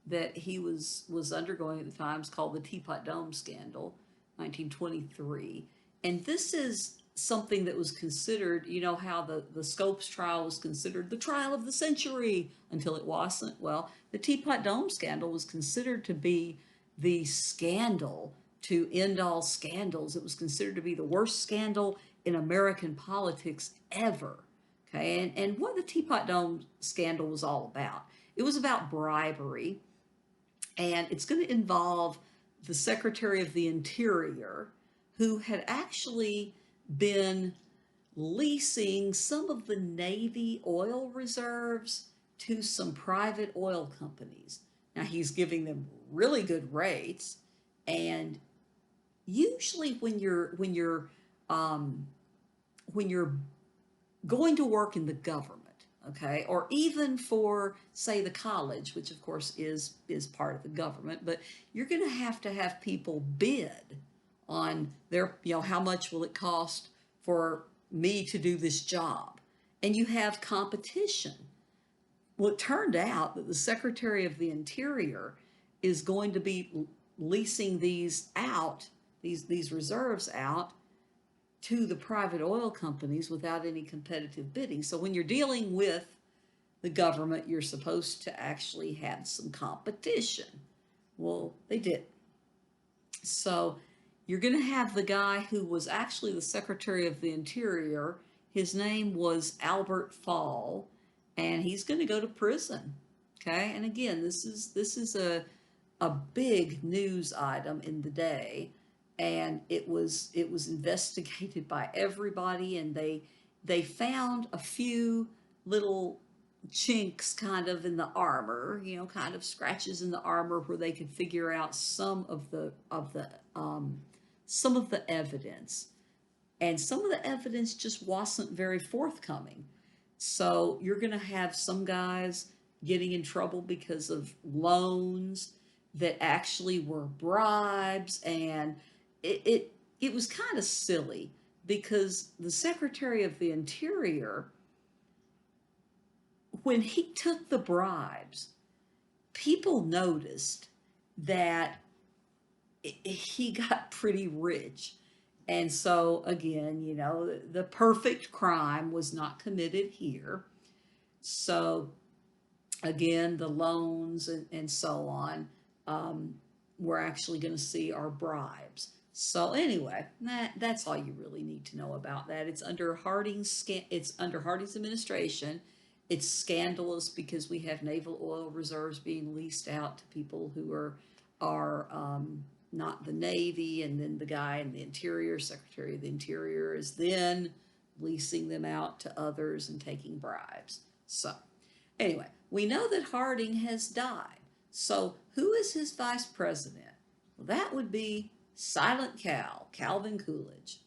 that he was undergoing at the time is called the Teapot Dome scandal, 1923. And this is something that was considered, how the Scopes trial was considered the trial of the century until it wasn't. Well, the Teapot Dome scandal was considered to be the scandal to end all scandals. It was considered to be the worst scandal in American politics ever. Okay, and what the Teapot Dome scandal was all about, it was about bribery, and it's going to involve the Secretary of the Interior, who had actually been leasing some of the Navy oil reserves to some private oil companies. Now he's giving them really good rates, and usually um, when you're going to work in the government, okay, or even for, say, the college, which of course is part of the government, but you're going to have people bid on their, how much will it cost for me to do this job, and you have competition. Well, it turned out that the Secretary of the Interior is going to be leasing these out, these reserves out to the private oil companies without any competitive bidding. So when you're dealing with the government, you're supposed to actually have some competition. Well, they did. So you're going to have the guy who was actually the Secretary of the Interior. His name was Albert Fall, and he's going to go to prison. Okay, and again, this is a big news item in the day, and it was investigated by everybody, and they found a few little chinks kind of in the armor, kind of scratches in the armor where they could figure out some of the evidence. And some of the evidence just wasn't very forthcoming. So you're going to have some guys getting in trouble because of loans that actually were bribes, and it was kind of silly because the Secretary of the Interior, when he took the bribes, people noticed that he got pretty rich. And so, again, the perfect crime was not committed here. So, again, the loans and so on, we're actually going to see are bribes. So anyway, that's all you really need to know about that. It's under Harding's administration. It's scandalous because we have naval oil reserves being leased out to people who are not the Navy, and then the guy in the Interior, Secretary of the Interior, is then leasing them out to others and taking bribes. So anyway, we know that Harding has died. So who is his vice president? Well, that would be Silent Cal, Calvin Coolidge.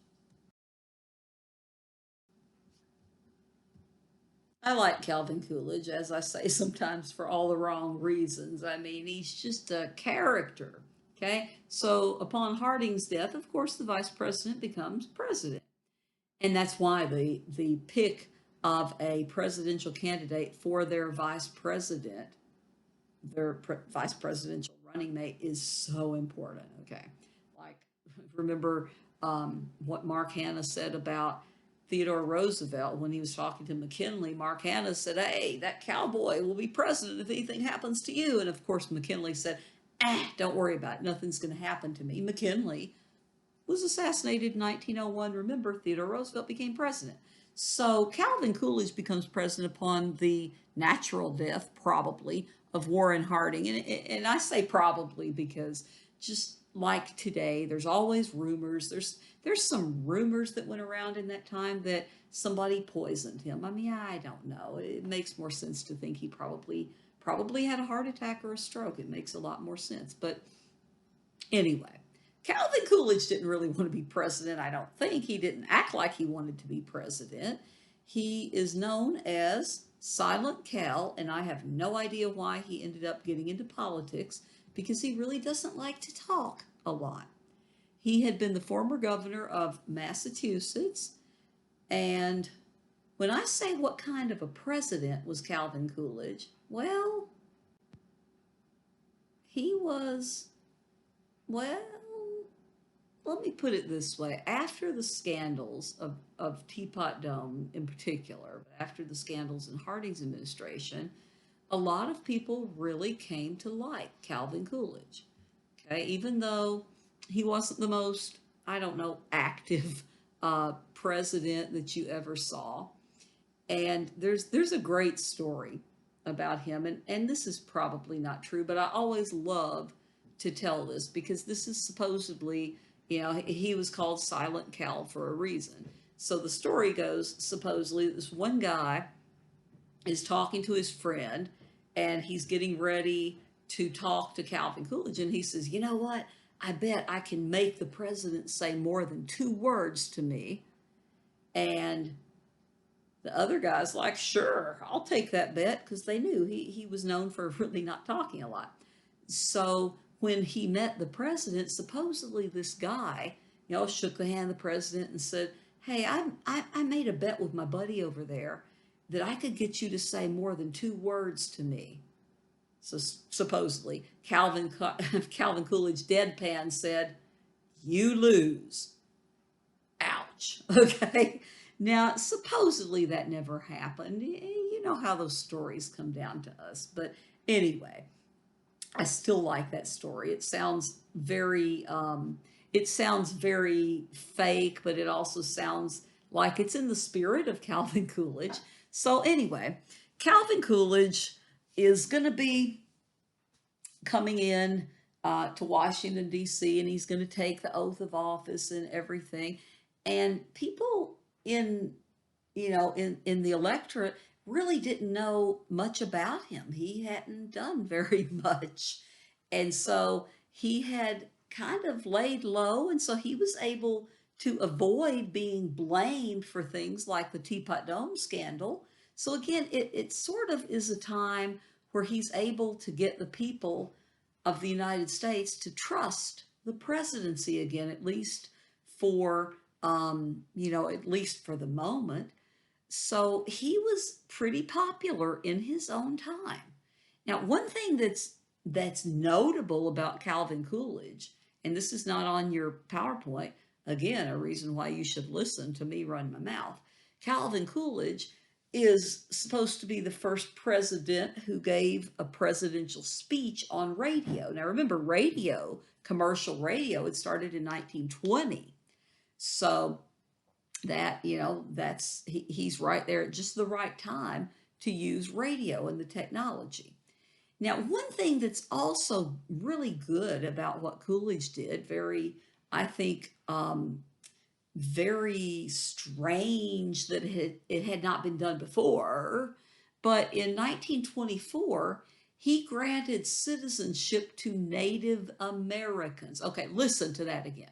I like Calvin Coolidge, as I say sometimes for all the wrong reasons. I mean, he's just a character. Okay, so upon Harding's death, of course, the vice president becomes president. And that's why the pick of a presidential candidate for their vice president, vice presidential running mate, is so important. Okay, like remember what Mark Hanna said about Theodore Roosevelt when he was talking to McKinley. Mark Hanna said, "Hey, that cowboy will be president if anything happens to you." And of course, McKinley said, "Don't worry about it. Nothing's going to happen to me." McKinley was assassinated in 1901. Remember, Theodore Roosevelt became president. So Calvin Coolidge becomes president upon the natural death, probably, of Warren Harding. And I say probably because just like today, there's always rumors. There's some rumors that went around in that time that somebody poisoned him. I mean, I don't know. It makes more sense to think he probably had a heart attack or a stroke. It makes a lot more sense. But anyway, Calvin Coolidge didn't really want to be president, I don't think. He didn't act like he wanted to be president. He is known as Silent Cal, and I have no idea why he ended up getting into politics because he really doesn't like to talk a lot. He had been the former governor of Massachusetts, and when I say what kind of a president was Calvin Coolidge, well, he was, well, let me put it this way. After the scandals of Teapot Dome in particular, after the scandals in Harding's administration, a lot of people really came to like Calvin Coolidge. Okay, even though he wasn't the most, I don't know, active president that you ever saw. And there's a great story about him, and this is probably not true, but I always love to tell this because this is supposedly, he was called Silent Cal for a reason. So the story goes, supposedly, this one guy is talking to his friend, and he's getting ready to talk to Calvin Coolidge, and he says, "You know what? I bet I can make the president say more than two words to me." And the other guy's like, "Sure, I'll take that bet," because they knew he was known for really not talking a lot. So when he met the president, supposedly this guy, shook the hand of the president and said, "Hey, I made a bet with my buddy over there, that I could get you to say more than two words to me. So supposedly, Calvin Coolidge deadpan said, "You lose." Ouch. Okay. Now, supposedly that never happened. You know how those stories come down to us. But anyway, I still like that story. It sounds very fake, but it also sounds like it's in the spirit of Calvin Coolidge. So anyway, Calvin Coolidge is going to be coming in to Washington, D.C., and he's going to take the oath of office and everything. And people in, in the electorate really didn't know much about him. He hadn't done very much. And so he had kind of laid low. And so he was able to avoid being blamed for things like the Teapot Dome scandal. So again, it sort of is a time where he's able to get the people of the United States to trust the presidency again, at least for, at least for the moment. So he was pretty popular in his own time. Now, one thing that's notable about Calvin Coolidge, and this is not on your PowerPoint, again, a reason why you should listen to me run my mouth. Calvin Coolidge is supposed to be the first president who gave a presidential speech on radio. Now, remember, radio, commercial radio, it started in 1920. So that, he's right there at just the right time to use radio and the technology. Now, one thing that's also really good about what Coolidge did, I think, very strange that it had not been done before, but in 1924, he granted citizenship to Native Americans. Okay, listen to that again.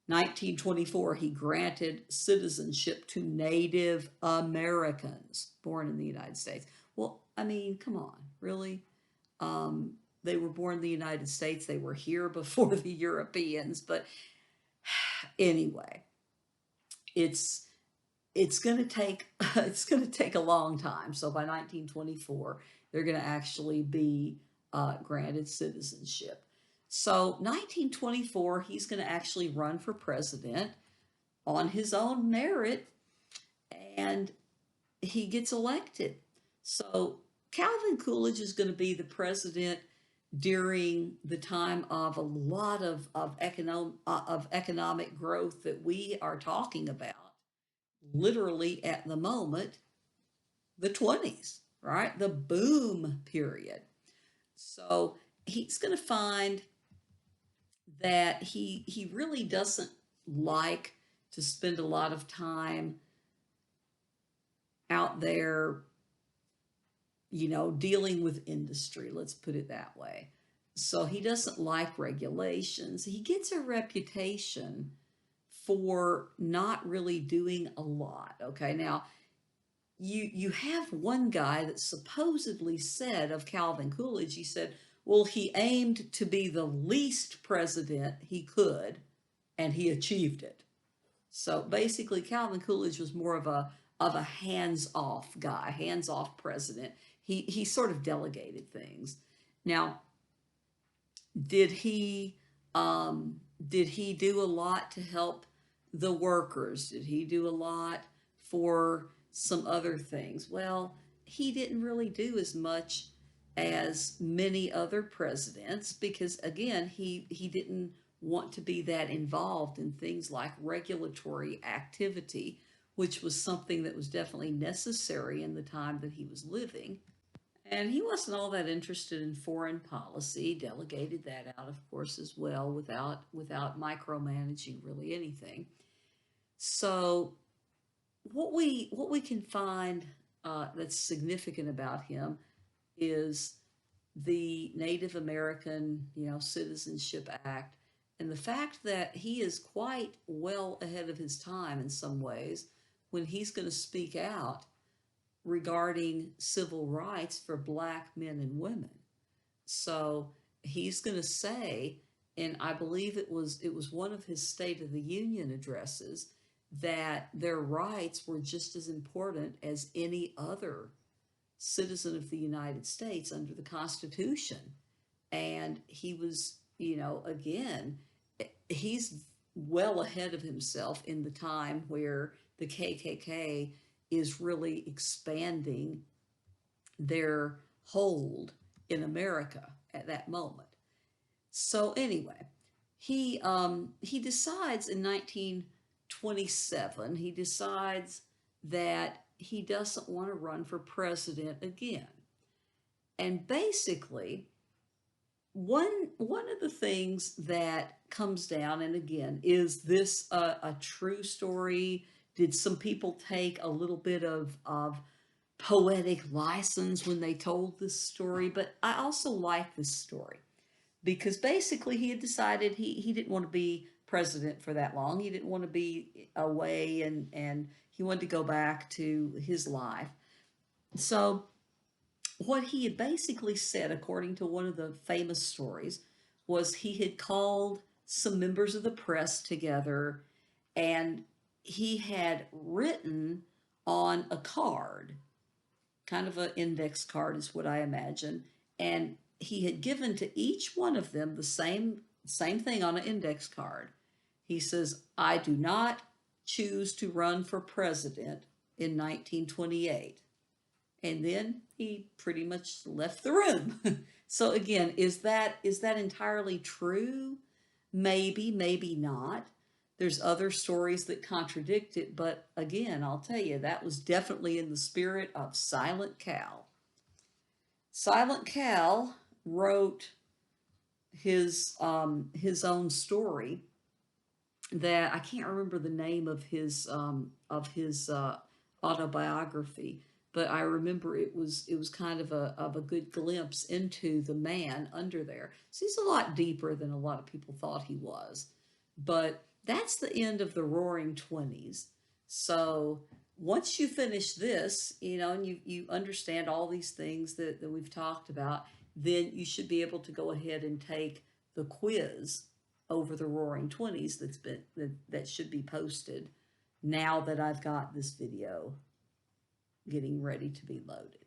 1924, he granted citizenship to Native Americans born in the United States. Well, I mean, come on, really? They were born in the United States. They were here before the Europeans. But anyway, it's it's going to take it's going to take a long time. So by 1924, they're going to actually be granted citizenship. So 1924, he's going to actually run for president on his own merit, and he gets elected. So Calvin Coolidge is going to be the president during the time of a lot of economic growth that we are talking about, literally at the moment, the 20s, right? The boom period. So he's going to find that he really doesn't like to spend a lot of time out there, dealing with industry, let's put it that way. So he doesn't like regulations. He gets a reputation for not really doing a lot. Okay, now you have one guy that supposedly said of Calvin Coolidge, he said, well, he aimed to be the least president he could, and he achieved it. So basically, Calvin Coolidge was more of a hands-off guy, hands-off president. He sort of delegated things. Now, did he did he do a lot to help the workers? Did he do a lot for some other things? Well, he didn't really do as much as many other presidents because, again, he didn't want to be that involved in things like regulatory activity, which was something that was definitely necessary in the time that he was living. And he wasn't all that interested in foreign policy, delegated that out, of course, as well, without micromanaging really anything. So what we can find that's significant about him is the Native American, Citizenship Act, and the fact that he is quite well ahead of his time in some ways when he's going to speak out regarding civil rights for Black men and women. So he's going to say, and I believe it was one of his State of the Union addresses, that their rights were just as important as any other citizen of the United States under the Constitution. And he was, again, he's well ahead of himself in the time where the KKK is really expanding their hold in America at that moment. So anyway, he decides in 1927, he decides that he doesn't want to run for president again. And basically, one of the things that comes down, and again, is this a true story? Did some people take a little bit of poetic license when they told this story? But I also like this story because basically he had decided he didn't want to be president for that long. He didn't want to be away, and he wanted to go back to his life. So what he had basically said, according to one of the famous stories, was he had called some members of the press together, and he had written on a card, kind of an index card is what I imagine, and he had given to each one of them the same thing on an index card. He says, "I do not choose to run for president in 1928." And then he pretty much left the room. So again, is that entirely true? Maybe, maybe not. There's other stories that contradict it, but again, I'll tell you, that was definitely in the spirit of Silent Cal. Silent Cal wrote his own story that I can't remember the name of his autobiography, but I remember it was kind of a good glimpse into the man under there. So he's a lot deeper than a lot of people thought he was. But that's the end of the Roaring Twenties. So once you finish this, and you understand all these things that we've talked about, then you should be able to go ahead and take the quiz over the Roaring Twenties that should be posted now that I've got this video getting ready to be loaded.